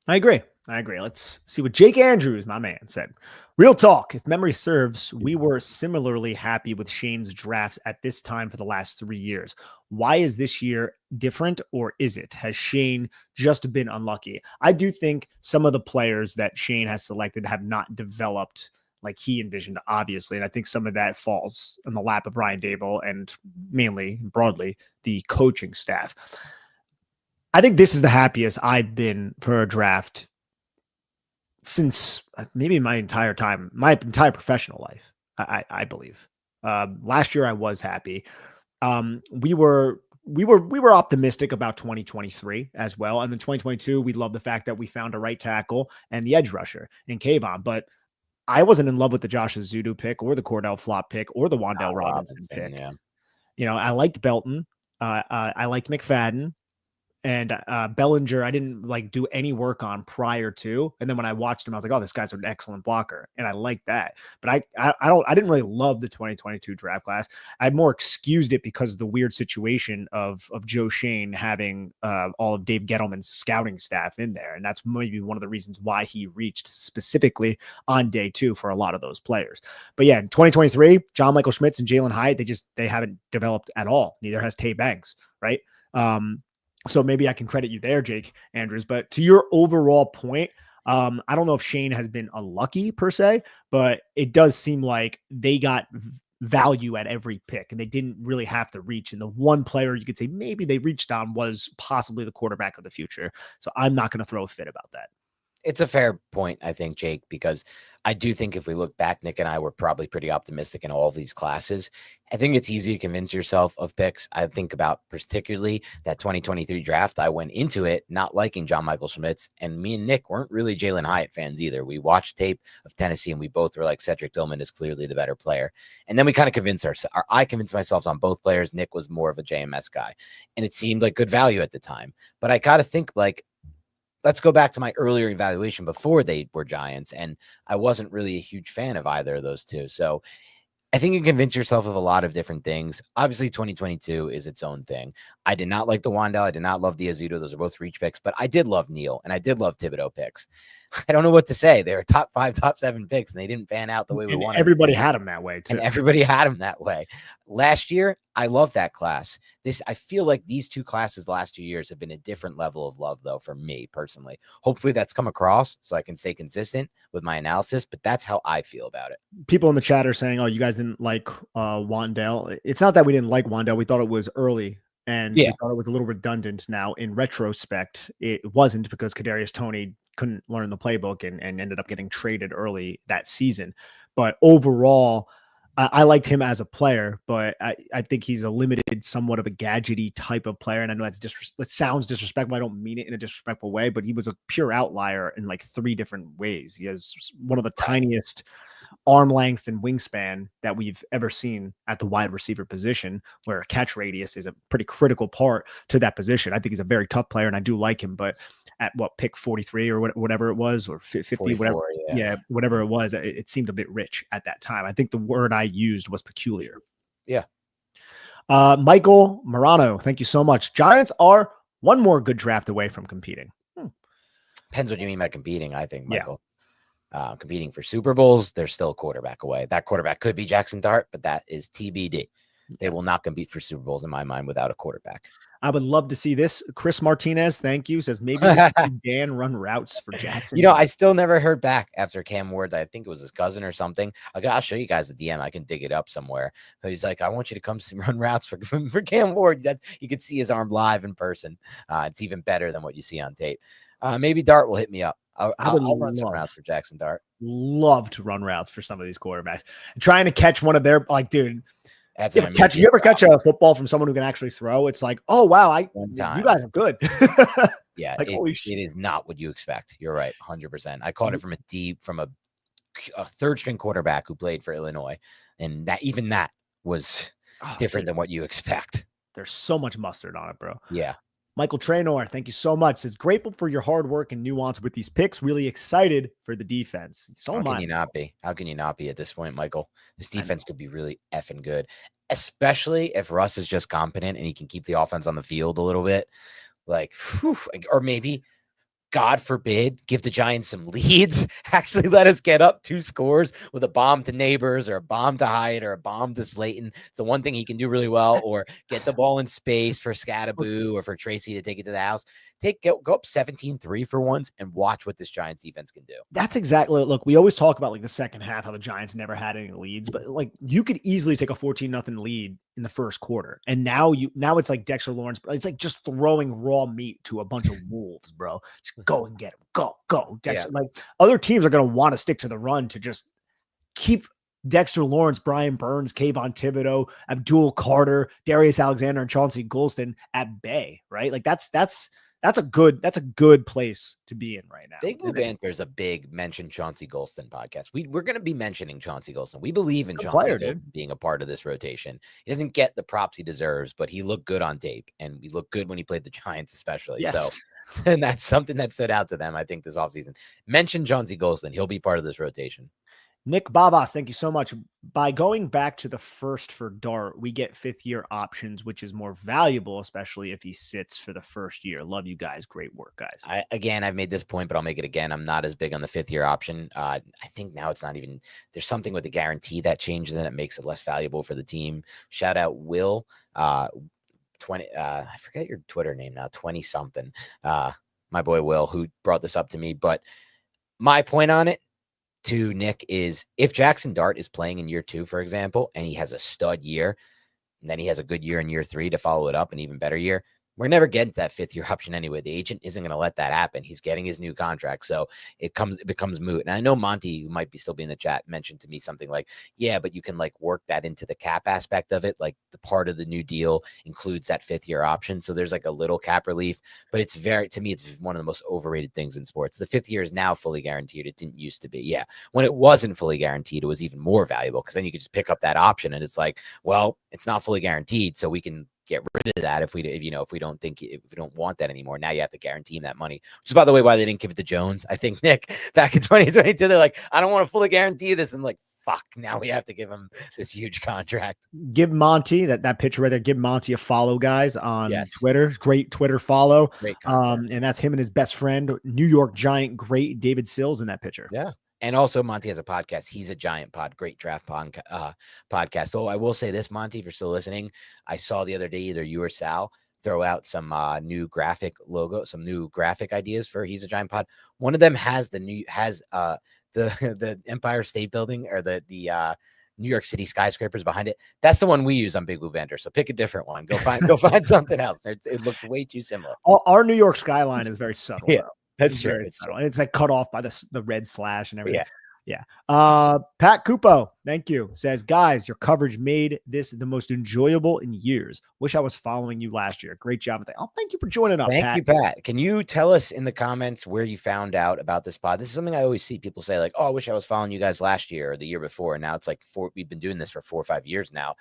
I agree. Let's see what Jake Andrews, my man, said. Real talk. If memory serves, we were similarly happy with Shane's drafts at this time for the last 3 years. Why is this year different, or is it? Has Shane just been unlucky? I do think some of the players that Shane has selected have not developed like he envisioned, obviously. And I think some of that falls in the lap of Brian Daboll and mainly, broadly, the coaching staff. I think this is the happiest I've been for a draft since maybe my entire professional life. I believe. Last year I was happy. We were optimistic about 2023 as well. And then 2022, we love the fact that we found a right tackle and the edge rusher in Kayvon. But I wasn't in love with the Josh Azudu pick or the Cordell Flott pick or the Wan'Dale Robinson pick. Yeah. I liked Belton. I liked McFadden. And Bellinger, I didn't like do any work on prior to. And then when I watched him, I was like, oh, this guy's an excellent blocker. And I like that. But I didn't really love the 2022 draft class. I more excused it because of the weird situation of Joe Schoen having all of Dave Gettleman's scouting staff in there. And that's maybe one of the reasons why he reached specifically on day 2 for a lot of those players. But yeah, in 2023, John Michael Schmitz and Jalen Hyatt, they haven't developed at all. Neither has Tay Banks, right? So maybe I can credit you there, Jake Andrews. But to your overall point, I don't know if Shane has been unlucky per se, but it does seem like they got value at every pick and they didn't really have to reach. And the one player you could say maybe they reached on was possibly the quarterback of the future. So I'm not going to throw a fit about that. It's a fair point, I think, Jake, because I do think if we look back, Nick and I were probably pretty optimistic in all of these classes. I think it's easy to convince yourself of picks. I think about particularly that 2023 draft. I went into it not liking John Michael Schmitz, and me and Nick weren't really Jalen Hyatt fans either. We watched tape of Tennessee, and we both were like, Cedric Tillman is clearly the better player. And then we kind of convinced ourselves. I convinced myself on both players. Nick was more of a JMS guy, and it seemed like good value at the time. But I got to think like, let's go back to my earlier evaluation before they were Giants, and I wasn't really a huge fan of either of those two. So I think you can convince yourself of a lot of different things. Obviously, 2022 is its own thing. I did not like the Wan'Dale. I did not love the Azudo. Those are both reach picks, but I did love Neal, and I did love Thibodeau picks. I don't know what to say. They were top 5, top 7 picks, and they didn't pan out the way we wanted. Everybody had them that way, too. And everybody had them that way. Last year, I love that class. I feel like these two classes the last 2 years have been a different level of love, though, for me personally. Hopefully that's come across so I can stay consistent with my analysis, but that's how I feel about it. People in the chat are saying, oh, you guys didn't like Wan'Dale. It's not that we didn't like Wan'Dale. We thought it was early. And we thought it was a little redundant. Now, in retrospect, it wasn't because Kadarius Toney couldn't learn the playbook and ended up getting traded early that season. But overall, I liked him as a player, but I think he's a limited, somewhat of a gadgety type of player. And I know that sounds disrespectful. I don't mean it in a disrespectful way, but he was a pure outlier in like 3 different ways. He has one of the tiniest arm lengths and wingspan that we've ever seen at the wide receiver position, where catch radius is a pretty critical part to that position. I think he's a very tough player and I do like him, but at pick 43 or whatever it was, or 50, whatever, whatever it was, it seemed a bit rich at that time. I think the word I used was peculiar. Yeah. Michael Morano, thank you so much. Giants are one more good draft away from competing. Depends what you mean by competing, I think, Yeah. Michael. Competing for Super Bowls, they're still a quarterback away. That quarterback could be Jackson Dart, but that is TBD. They will not compete for Super Bowls in my mind without a quarterback. I would love to see this. Chris Martinez, thank you, says maybe we should see Dan run routes for Jackson. I still never heard back after Cam Ward. I think it was his cousin or something. I'll show you guys the DM. I can dig it up somewhere. But he's like, I want you to come run routes for Cam Ward. That you could see his arm live in person. It's even better than what you see on tape. Maybe Dart will hit me up. I'll run some routes for Jackson Dart. Love to run routes for some of these quarterbacks. Trying to catch one of their, like, dude. That's you ever catch a football from someone who can actually throw? It's like, oh wow, you guys are good. Yeah, like, it is not what you expect. You're right, 100%. I caught it from a third string quarterback who played for Illinois, and that was different than what you expect. There's so much mustard on it, bro. Yeah. Michael Traynor, thank you so much. Says grateful for your hard work and nuance with these picks. Really excited for the defense. How can you not be? How can you not be at this point, Michael? This defense could be really effing good, especially if Russ is just competent and he can keep the offense on the field a little bit. Like, or maybe, God forbid, give the Giants some leads. Actually, let us get up 2 scores with a bomb to Neighbors or a bomb to Hyatt or a bomb to Slayton. It's the one thing he can do really well. Or get the ball in space for Skattebo or for Tracy to take it to the house. Go up 17-3 for once and watch what this Giants defense can do. That's exactly. Look, we always talk about like the second half, how the Giants never had any leads, but like you could easily take a 14-0 lead in the first quarter. And now it's like Dexter Lawrence. It's like just throwing raw meat to a bunch of wolves, bro. Just go and get him. Go. Dexter. Yeah. Like other teams are going to want to stick to the run to just keep Dexter Lawrence, Brian Burns, Kayvon Thibodeau, Abdul Carter, Darius Alexander, and Chauncey Golston at bay, right? Like that's a good place to be in right now. Big Blue Banter is a big mention Chauncey Golston podcast. We're going to be mentioning Chauncey Golston. We believe in Chauncey Golston being a part of this rotation. He doesn't get the props he deserves, but he looked good on tape, and he looked good when he played the Giants, especially. Yes. So, and that's something that stood out to them, I think, this offseason. Mention Chauncey Golston. He'll be part of this rotation. Nick Babas, thank you so much. By going back to the first for Dart, we get 5th-year options, which is more valuable, especially if he sits for the first year. Love you guys. Great work, guys. I've made this point, but I'll make it again. I'm not as big on the 5th-year option. I think now it's not even – there's something with the guarantee that changed and it makes it less valuable for the team. Shout out Will, 20 I forget your Twitter name now, 20-something. My boy Will, who brought this up to me. But my point on it, to Nick, is if Jackson Dart is playing in year 2, for example, and he has a stud year, and then he has a good year in year 3 to follow it up, an even better year, we're never getting to that 5th-year option anyway. The agent isn't going to let that happen. He's getting his new contract, so it becomes moot. And I know Monty, who might still be in the chat, mentioned to me something like, yeah, but you can like work that into the cap aspect of it. Like the part of the new deal includes that 5th-year option. So there's like a little cap relief, but to me, it's one of the most overrated things in sports. The 5th year is now fully guaranteed. It didn't used to be. Yeah. When it wasn't fully guaranteed, it was even more valuable because then you could just pick up that option and it's like, well, it's not fully guaranteed. So we can get rid of that if we don't want that anymore. Now you have to guarantee him that money, which is, by the way, why they didn't give it to Jones. I think, Nick, back in 2022, they're like, I don't want to fully guarantee this. And like, fuck, now we have to give him this huge contract. Give Monty that picture right there. Give Monty a follow, guys, on Twitter. Great Twitter follow. Great and that's him and his best friend, New York Giant great David Sills in that picture. Yeah. And also, Monty has a podcast. He's a Giant Great Draft podcast. So I will say this, Monty, if you're still listening, I saw the other day either you or Sal throw out some new graphic logo, some new graphic ideas for He's a Giant Pod. One of them has the Empire State Building or the New York City skyscrapers behind it. That's the one we use on Big Blue Banter. So pick a different one. Go find something else. It looked way too similar. Our New York skyline is very subtle. Yeah. Though. That's true. And it's like cut off by the red slash and everything. Yeah. Pat Cupo, thank you. Says, guys, your coverage made this the most enjoyable in years. Wish I was following you last year. Great job. Thank you for joining us. Thank you, Pat. Can you tell us in the comments where you found out about this pod? This is something I always see people say, like, oh, I wish I was following you guys last year or the year before. And now it's like we've been doing this for 4 or 5 years now.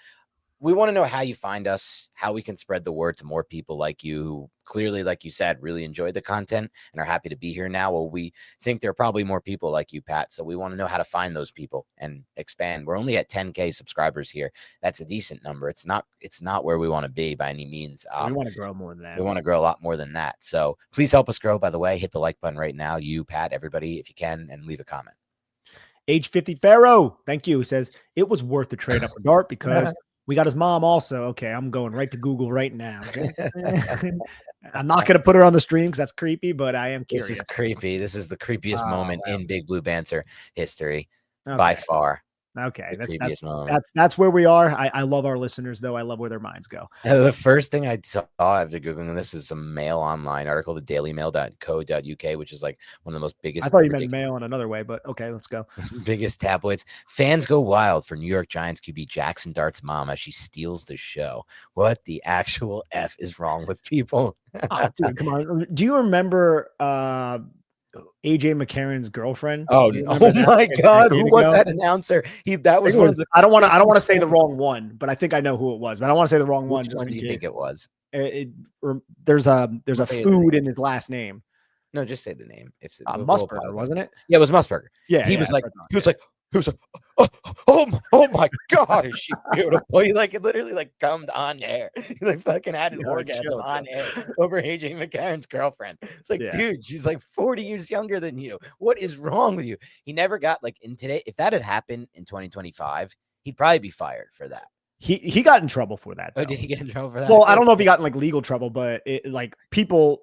we want to know how you find us, how we can spread the word to more people like you who clearly, like you said, really enjoyed the content and are happy to be here now. Well, we think there are probably more people like you, Pat. So we want to know how to find those people and expand. We're only at 10K subscribers here. That's a decent number. It's not where we want to be by any means. We want to grow more than that. We want to grow a lot more than that. So please help us grow. By the way, hit the like button right now. You, Pat, everybody, if you can, and leave a comment. Age 50 Pharaoh, thank you. Says it was worth the trade up for Dart because we got his mom also. Okay, I'm going right to Google right now. I'm not going to put her on the stream because that's creepy, but I am curious. This is creepy. This is the creepiest moment in Big Blue Banter history by far. Okay, that's where we are. I love our listeners, though. I love where their minds go. The first thing I saw after Googling this is some Mail Online article, the dailymail.co.uk, which is like one of the most biggest. I thought you meant mail in another way, but okay, let's go. Biggest tabloids. Fans go wild for New York Giants QB Jackson Dart's mom as she steals the show. What the actual F is wrong with people? Oh, dude, come on. Do you remember AJ McCarron's girlfriend? Oh my God! Who was that announcer? That was one of the. I don't want to say the wrong one, but I think I know who it was. But I don't want to say the wrong one. Which one do you think it was? There's a food in his last name. No, just say the name. If Musburger, wasn't it? Yeah, it was Musburger. Yeah, he was like, oh my God, is she beautiful? He like literally like cummed on air. He like fucking had an orgasm on air over AJ McCarron's girlfriend. It's like, dude, she's like 40 years younger than you. What is wrong with you? He never got like in today. If that had happened in 2025, he'd probably be fired for that. He got in trouble for that. Oh, did he get in trouble for that? Well, I don't know if he got in like legal trouble, but like people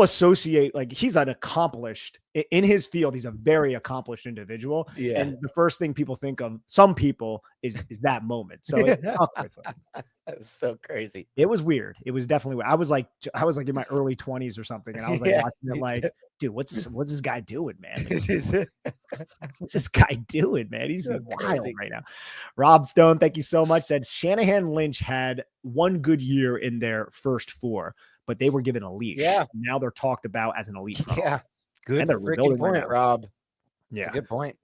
associate, like, he's an accomplished in his field. He's a very accomplished individual. Yeah. And the first thing people think of, some people, is that moment. So it's that was so crazy. It was weird. It was definitely weird. I was like in my early 20s or something. And I was like watching it like, dude, what's this guy doing, man? What's this guy doing, man? He's so wild crazy right now. Rob Stone, thank you so much. Said Shanahan Lynch had one good year in their first four, but they were given a leash. Yeah. Now they're talked about as an elite. Yeah. Good. And they're rebuilding point, right Rob. Yeah. Good point.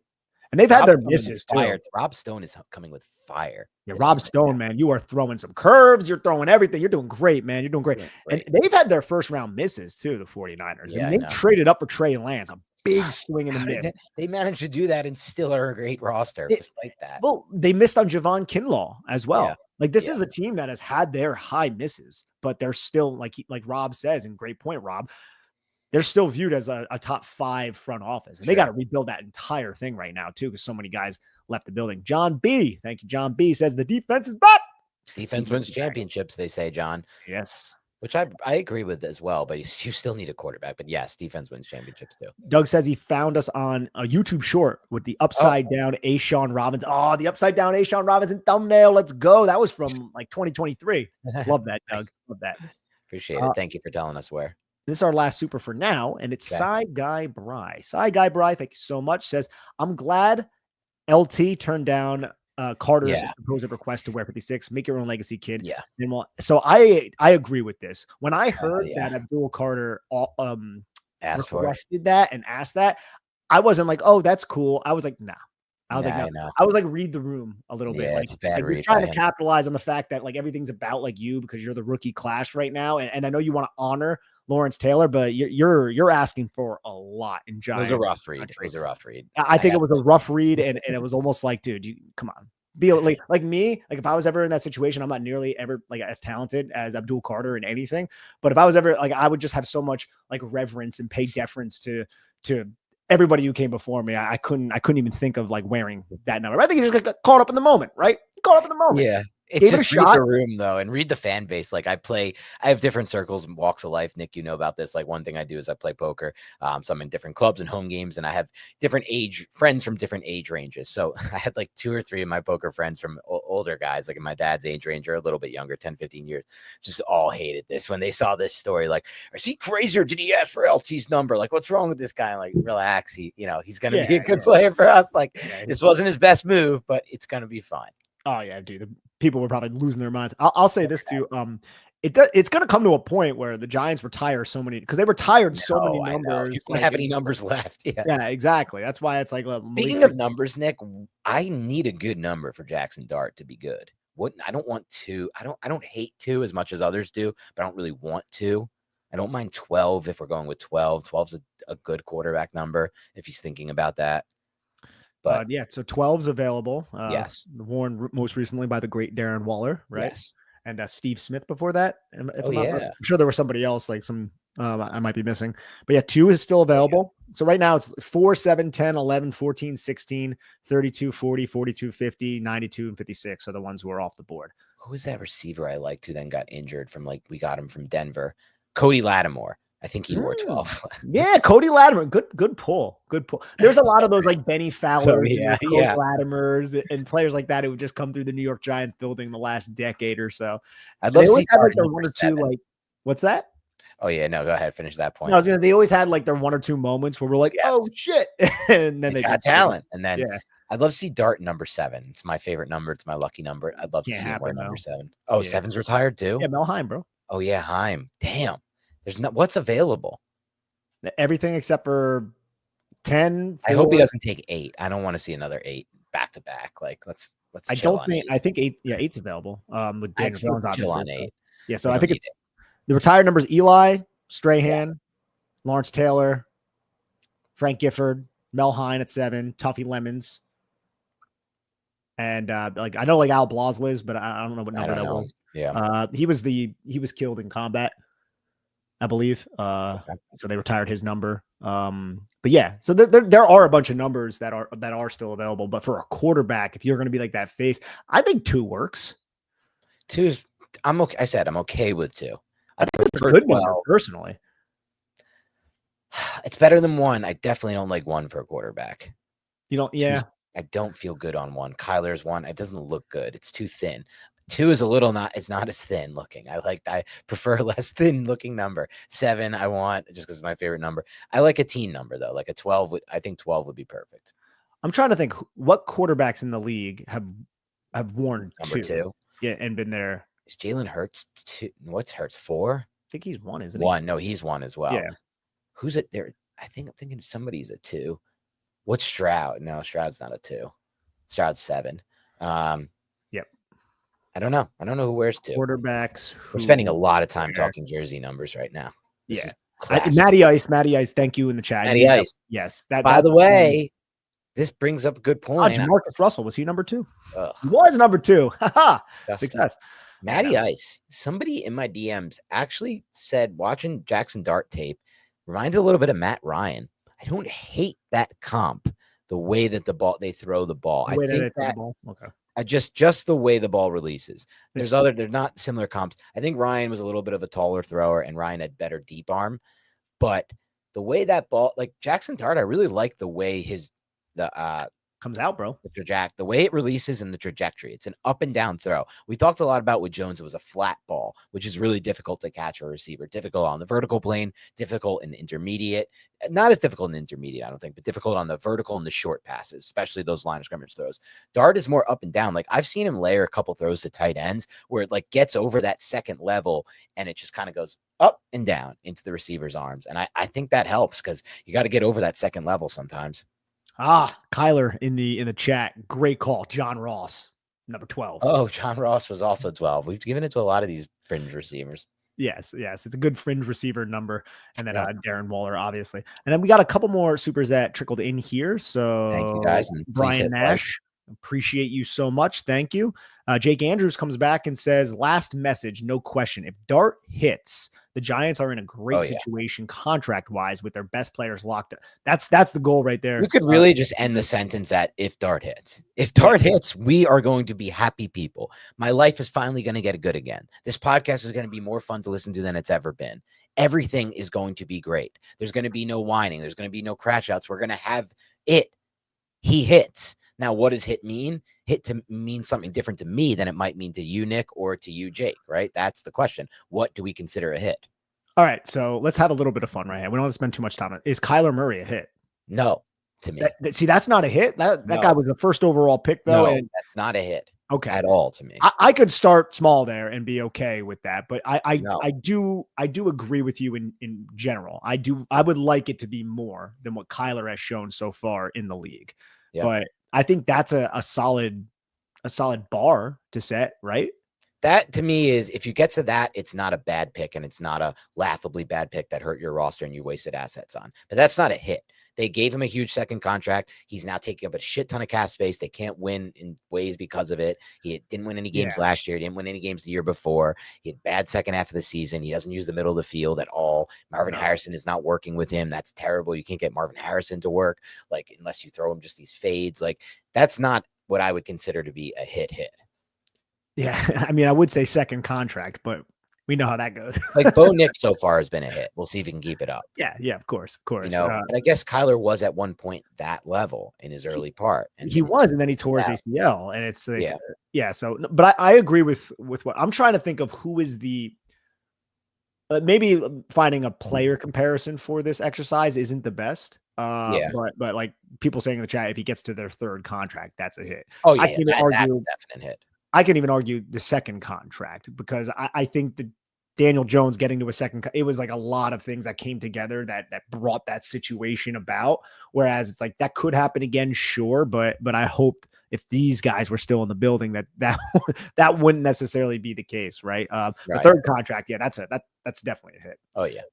And they've had their misses too. Rob Stone is coming with fire. Yeah, Rob Stone, man, you are throwing some curves. You're throwing everything. You're doing great, man. You're doing great. And they've had their first round misses too, the 49ers. Yeah, and they traded up for Trey Lance, a big swing in the miss. They managed to do that and still are a great roster despite that. Well, they missed on Javon Kinlaw as well. Yeah. Like this is a team that has had their high misses, but they're still like Rob says, and great point, Rob. They're still viewed as a top 5 front office. And they got to rebuild that entire thing right now, too, because so many guys left the building. John B. Thank you, John B. says the defense is back. Defense wins championships, they say, John. Yes. Which I agree with as well, but you still need a quarterback. But yes, defense wins championships, too. Doug says he found us on a YouTube short with the upside down Ashawn Robinson. Oh, the upside down Ashawn Robinson thumbnail. Let's go. That was from like 2023. Love that, Doug. Love that. Appreciate it. Thank you for telling us where. This is our last super for now, and it's Cy Guy Bry. Cy Guy Bry, thank you so much. Says, I'm glad LT turned down Carter's supposed request to wear 56. Make your own legacy, kid. Yeah. And so I agree with this. When I heard that Abdul Carter requested that and asked that, I wasn't like, oh, that's cool. I was like, nah. I was like, no. I was like, read the room a little bit. Like, it's a bad read. Trying to capitalize on the fact that like everything's about like you because you're the rookie class right now, and I know you want to honor Lawrence Taylor, but you're asking for a lot in Giants. It was a rough read. It was a rough read. I think it was a rough read, and it was almost like, dude, come on. Be like me. Like if I was ever in that situation, I'm not nearly ever like as talented as Abdul Carter in anything. But if I was ever like, I would just have so much like reverence and pay deference to everybody who came before me. I couldn't even think of like wearing that number. I think you just got caught up in the moment, right? Caught up in the moment. Yeah. It's just read the room though, and read the fan base. Like I have different circles and walks of life. Nick, you know about this. Like one thing I do is I play poker. So I'm in different clubs and home games, and I have different friends from different age ranges. So I had like 2 or 3 of my poker friends from older guys, like in my dad's age range, or a little bit younger, 10, 15 years, just all hated this when they saw this story. Like, is he crazy or did he ask for LT's number? Like, what's wrong with this guy? I'm like, relax. He's going to be a good player for us. Like this wasn't his best move, but it's going to be fine. Oh yeah, dude. The people were probably losing their minds. I'll say this too. It's going to come to a point where the Giants retire so many because they retired so many numbers. You don't have any numbers left. Yeah, exactly. That's why it's like. Speaking of numbers, Nick, I need a good number for Jackson Dart to be good. wouldn't. I don't want two. I don't hate two as much as others do, but I don't really want two. I don't mind 12 if we're going with 12. 12's a good quarterback number if he's thinking about that. But yeah, so 12's available. yes, Worn most recently by the great Darren Waller, right? yes. And Steve Smith before that. If Oh, yeah. I'm sure there was somebody else, like some I might be missing. But yeah, 2 is still available. So right now it's 4, 7, 10, 11, 14, 16, 32, 40, 42, 50, 92, and 56 are the ones who are off the board. Who was that receiver I liked who then got injured from we got him from Denver? Cody Lattimore. I think he wore 12. Yeah, Cody Lattimore. Good pull. Good pull. There's a lot of those like Benny Fowler, Cody Lattimers, and players like that who would just come through the New York Giants building the last decade or so. I'd love to see like their 1 or 2 like what's that? Oh yeah, no, go ahead, finish that point. No, they always had like their 1 or 2 moments where we're like, oh shit, and then they got talent, and then I'd love to see Dart number 7. It's my favorite number. It's my lucky number. I'd love to see him wear number 7. Oh, 7's retired too. Yeah, Mel Heim, bro. Oh yeah, Heim. Damn, there's not what's available. Everything except for 10. 4. I hope he doesn't take 8. I don't want to see another 8 back to back. Like let's. I don't think. 8. I think 8. Yeah, 8's available. With Daniel Jones obviously. On 8. Yeah, so I think it's the retired numbers: Eli Strahan, Lawrence Taylor, Frank Gifford, Mel Hine at 7, Tuffy Lemons, and like I know like Al Blazlis, but I don't know what number that was. Yeah, he was killed in combat, I believe. So they retired his number. But yeah, so there are a bunch of numbers that are still available. But for a quarterback, if you're going to be like that face, I think 2 works. 2 is I'm okay. I said I'm okay with 2. I think it's a good number personally. It's better than 1. I definitely don't like 1 for a quarterback. You don't, yeah. I don't feel good on 1. Kyler's 1. It doesn't look good. It's too thin. 2 is it's not as thin looking. I prefer a less thin looking number. 7 I want just because it's my favorite number. I like a teen number though. Like a 12 I think 12 would be perfect. I'm trying to think what quarterbacks in the league have worn number 2. Yeah, and been there. Is Jalen Hurts 2? What's Hurts 4? I think he's 1, isn't he? 1. No, he's 1 as well. Yeah. Who's it there? I'm thinking somebody's a 2. What's Stroud? No, Stroud's not a 2. Stroud's 7. Yep. I don't know. I don't know who wears 2. Quarterbacks. We're spending a lot of time talking jersey numbers right now. Matty Ice, thank you in the chat. Matty Ice. Yes. By the way, this brings up a good point. Marcus Russell, was he number 2? He was number 2. Success. Matty Ice. Somebody in my DMs actually said watching Jackson Dart tape reminded a little bit of Matt Ryan. I don't hate that comp. The way that they throw the ball. I think that okay. Just the way the ball releases. They're not similar comps. I think Ryan was a little bit of a taller thrower and Ryan had better deep arm, but the way that ball, like Jackson Dart, I really like the way comes out, bro. The way it releases and the trajectory. It's an up and down throw. We talked a lot about with Jones. It was a flat ball, which is really difficult to catch for a receiver. Difficult on the vertical plane, difficult in intermediate. Not as difficult in intermediate, I don't think, but difficult on the vertical and the short passes, especially those line of scrimmage throws. Dart is more up and down. Like I've seen him layer a couple throws to tight ends where it like gets over that second level and it just kind of goes up and down into the receiver's arms. And I think that helps because you got to get over that second level sometimes. Kyler in the chat. Great call. John Ross, number 12. Oh, John Ross was also 12. We've given it to a lot of these fringe receivers. Yes. It's a good fringe receiver number. And then Darren Waller, obviously. And then we got a couple more supers that trickled in here. So thank you guys. And Brian Nash, appreciate you so much. Thank you. Jake Andrews comes back and says, last message, no question. If Dart hits, the Giants are in a great situation contract-wise with their best players locked up. That's the goal right there. We could really just end the sentence at if Dart hits. If Dart hits, we are going to be happy people. My life is finally going to get good again. This podcast is going to be more fun to listen to than it's ever been. Everything is going to be great. There's going to be no whining. There's going to be no crash outs. We're going to have it. He hits. Now, what does hit mean? Hit to mean something different to me than it might mean to you, Nick, or to you, Jake, right? That's the question. What do we consider a hit? All right, so let's have a little bit of fun right here. We don't want to spend too much time on it. Is Kyler Murray a hit? No, to me. See, that's not a hit. That guy was the first overall pick, though. No, that's not a hit. Okay, at all to me. I could start small there and be okay with that, but I do agree with you in general. I would like it to be more than what Kyler has shown so far in the league. Yeah. But I think that's a solid a solid bar to set, right? That to me is, if you get to that, it's not a bad pick, and it's not a laughably bad pick that hurt your roster and you wasted assets on. But that's not a hit. They gave him a huge second contract. He's now taking up a shit ton of cap space. They can't win in ways because of it. He didn't win any games last year. He didn't win any games the year before. He had bad second half of the season. He doesn't use the middle of the field at all. Marvin Harrison is not working with him. That's terrible. You can't get Marvin Harrison to work, like, unless you throw him just these fades. Like, that's not what I would consider to be a hit. Yeah, I mean, I would say second contract, but we know how that goes. Like, Mbow so far has been a hit. We'll see if he can keep it up. Yeah, of course. You know, and I guess Kyler was at one point that level in his early part. And he was, and then he tore his ACL, and it's like, yeah. So, but I agree with what I'm trying to think of. Who is the maybe finding a player comparison for this exercise isn't the best. But like people saying in the chat, if he gets to their third contract, that's a hit. Oh yeah, I can argue, that's a definite hit. I can even argue the second contract, because I think that Daniel Jones getting to a second, it was like a lot of things that came together that brought that situation about. Whereas it's like that could happen again, sure, but I hope if these guys were still in the building that wouldn't necessarily be the case, right? The third contract, that's definitely a hit. Oh yeah.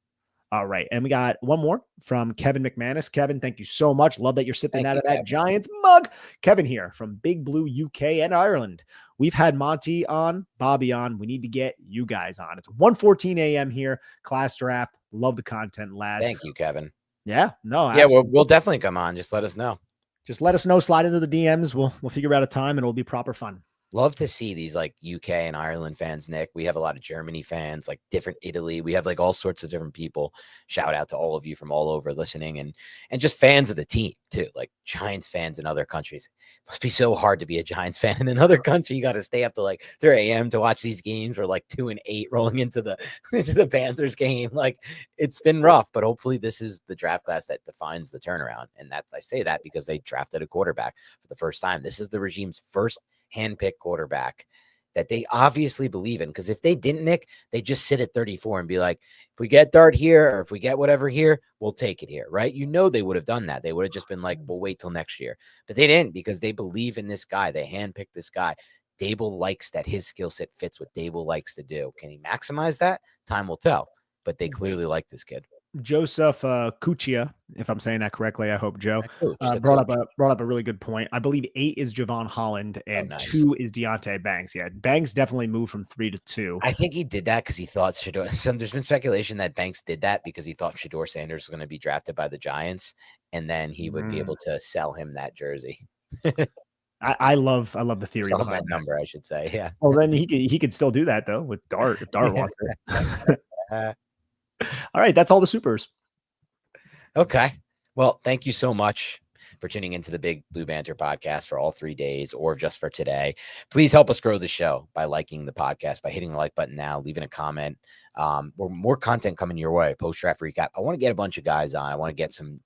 All right. And we got one more from Kevin McManus. Kevin, thank you so much. Love that you're sipping out of that Giants mug. Kevin here from Big Blue, UK and Ireland. We've had Monty on, Bobby on. We need to get you guys on. It's 1:14 a.m. here. Class draft. Love the content, lads. Thank you, Kevin. Yeah. No. Yeah, we'll definitely come on. Just let us know. Just let us know. Slide into the DMs. We'll figure out a time and it'll be proper fun. Love to see these like UK and Ireland fans, Nick. We have a lot of Germany fans, like different Italy. We have like all sorts of different people. Shout out to all of you from all over listening, and just fans of the team too, like Giants fans in other countries. It must be so hard to be a Giants fan in another country. You got to stay up to like 3 a.m. to watch these games. Or like 2-8 rolling into the Panthers game. Like, it's been rough, but hopefully this is the draft class that defines the turnaround. And I say that because they drafted a quarterback for the first time. This is the regime's first handpicked quarterback that they obviously believe in. Because if they didn't, Nick, they just sit at 34 and be like, if we get Dart here, or if we get whatever here, we'll take it here, right? You know, they would have done that. They would have just been like, we'll wait till next year. But they didn't, because they believe in this guy. They handpicked this guy. Dable likes that his skill set fits what Dable likes to do. Can he maximize that? Time will tell. But they clearly like this kid. Joseph Kuchia, if I'm saying that correctly, I hope Joe brought up a really good point. I believe 8 is Javon Holland and 2 is Deontay Banks. Yeah, Banks definitely moved from 3 to 2. I think he did that because he thought Shedeur. So there's been speculation that Banks did that because he thought Shedeur Sanders was going to be drafted by the Giants, and then he would be able to sell him that jersey. I love the theory behind that number, I should say. Yeah. Well, then he could still do that though with Dart if Dart wants it. All right, that's all the supers. Okay. Well, thank you so much for tuning into the Big Blue Banter podcast for all 3 days or just for today. Please help us grow the show by liking the podcast, by hitting the like button now, leaving a comment. More content coming your way. Post-draft recap. I want to get a bunch of guys on. I want to get some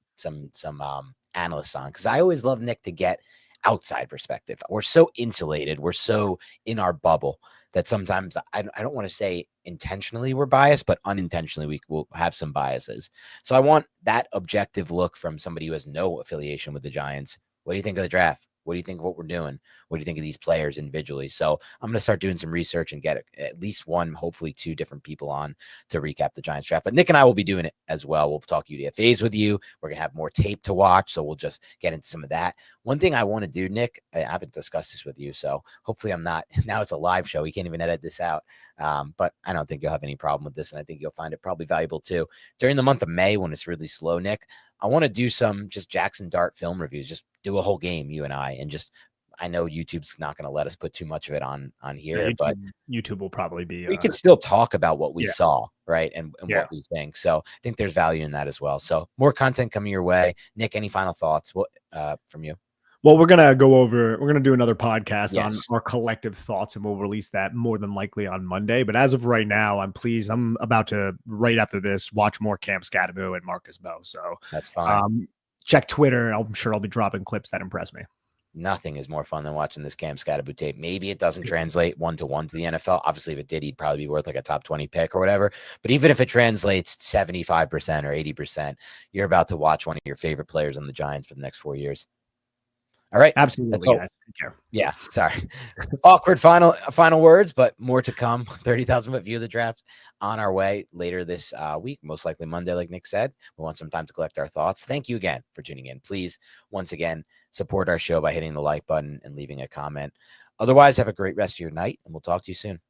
analysts on, because I always love, Nick, to get outside perspective. We're so insulated. We're so in our bubble that sometimes I don't want to say intentionally we're biased, but unintentionally we will have some biases. So I want that objective look from somebody who has no affiliation with the Giants. What do you think of the draft? What do you think of what we're doing? What do you think of these players individually? So I'm going to start doing some research and get at least one, hopefully 2 different people on to recap the Giants draft. But Nick and I will be doing it as well. We'll talk UDFAs with you. We're going to have more tape to watch, so we'll just get into some of that. One thing I want to do, Nick, I haven't discussed this with you, so hopefully I'm not. Now it's a live show. We can't even edit this out. But I don't think you'll have any problem with this, and I think you'll find it probably valuable too. During the month of May, when it's really slow, Nick, I want to do some just Jackson Dart film reviews. Just do a whole game, you and I, and just, I know YouTube's not going to let us put too much of it on here, but YouTube will probably be. We can still talk about what we saw, right, and what we think. So I think there's value in that as well. So more content coming your way. Nick, any final thoughts from you? Well, we're going to do another podcast on our collective thoughts, and we'll release that more than likely on Monday. But as of right now, I'm pleased. I'm about to, right after this, watch more Cam Skattebo and Marcus Mbow. So that's fine. Check Twitter. I'm sure I'll be dropping clips that impress me. Nothing is more fun than watching this Cam Skattebo tape. Maybe it doesn't translate 1-to-1 to the NFL. Obviously, if it did, he'd probably be worth like a top 20 pick or whatever. But even if it translates 75% or 80%, you're about to watch one of your favorite players on the Giants for the next 4 years. All right. Absolutely, That's all. guys. Take care. Yeah. Sorry. Awkward final words, but more to come. 30,000-foot view of the draft on our way later this week, most likely Monday, like Nick said. We want some time to collect our thoughts. Thank you again for tuning in. Please, once again, support our show by hitting the like button and leaving a comment. Otherwise, have a great rest of your night, and we'll talk to you soon.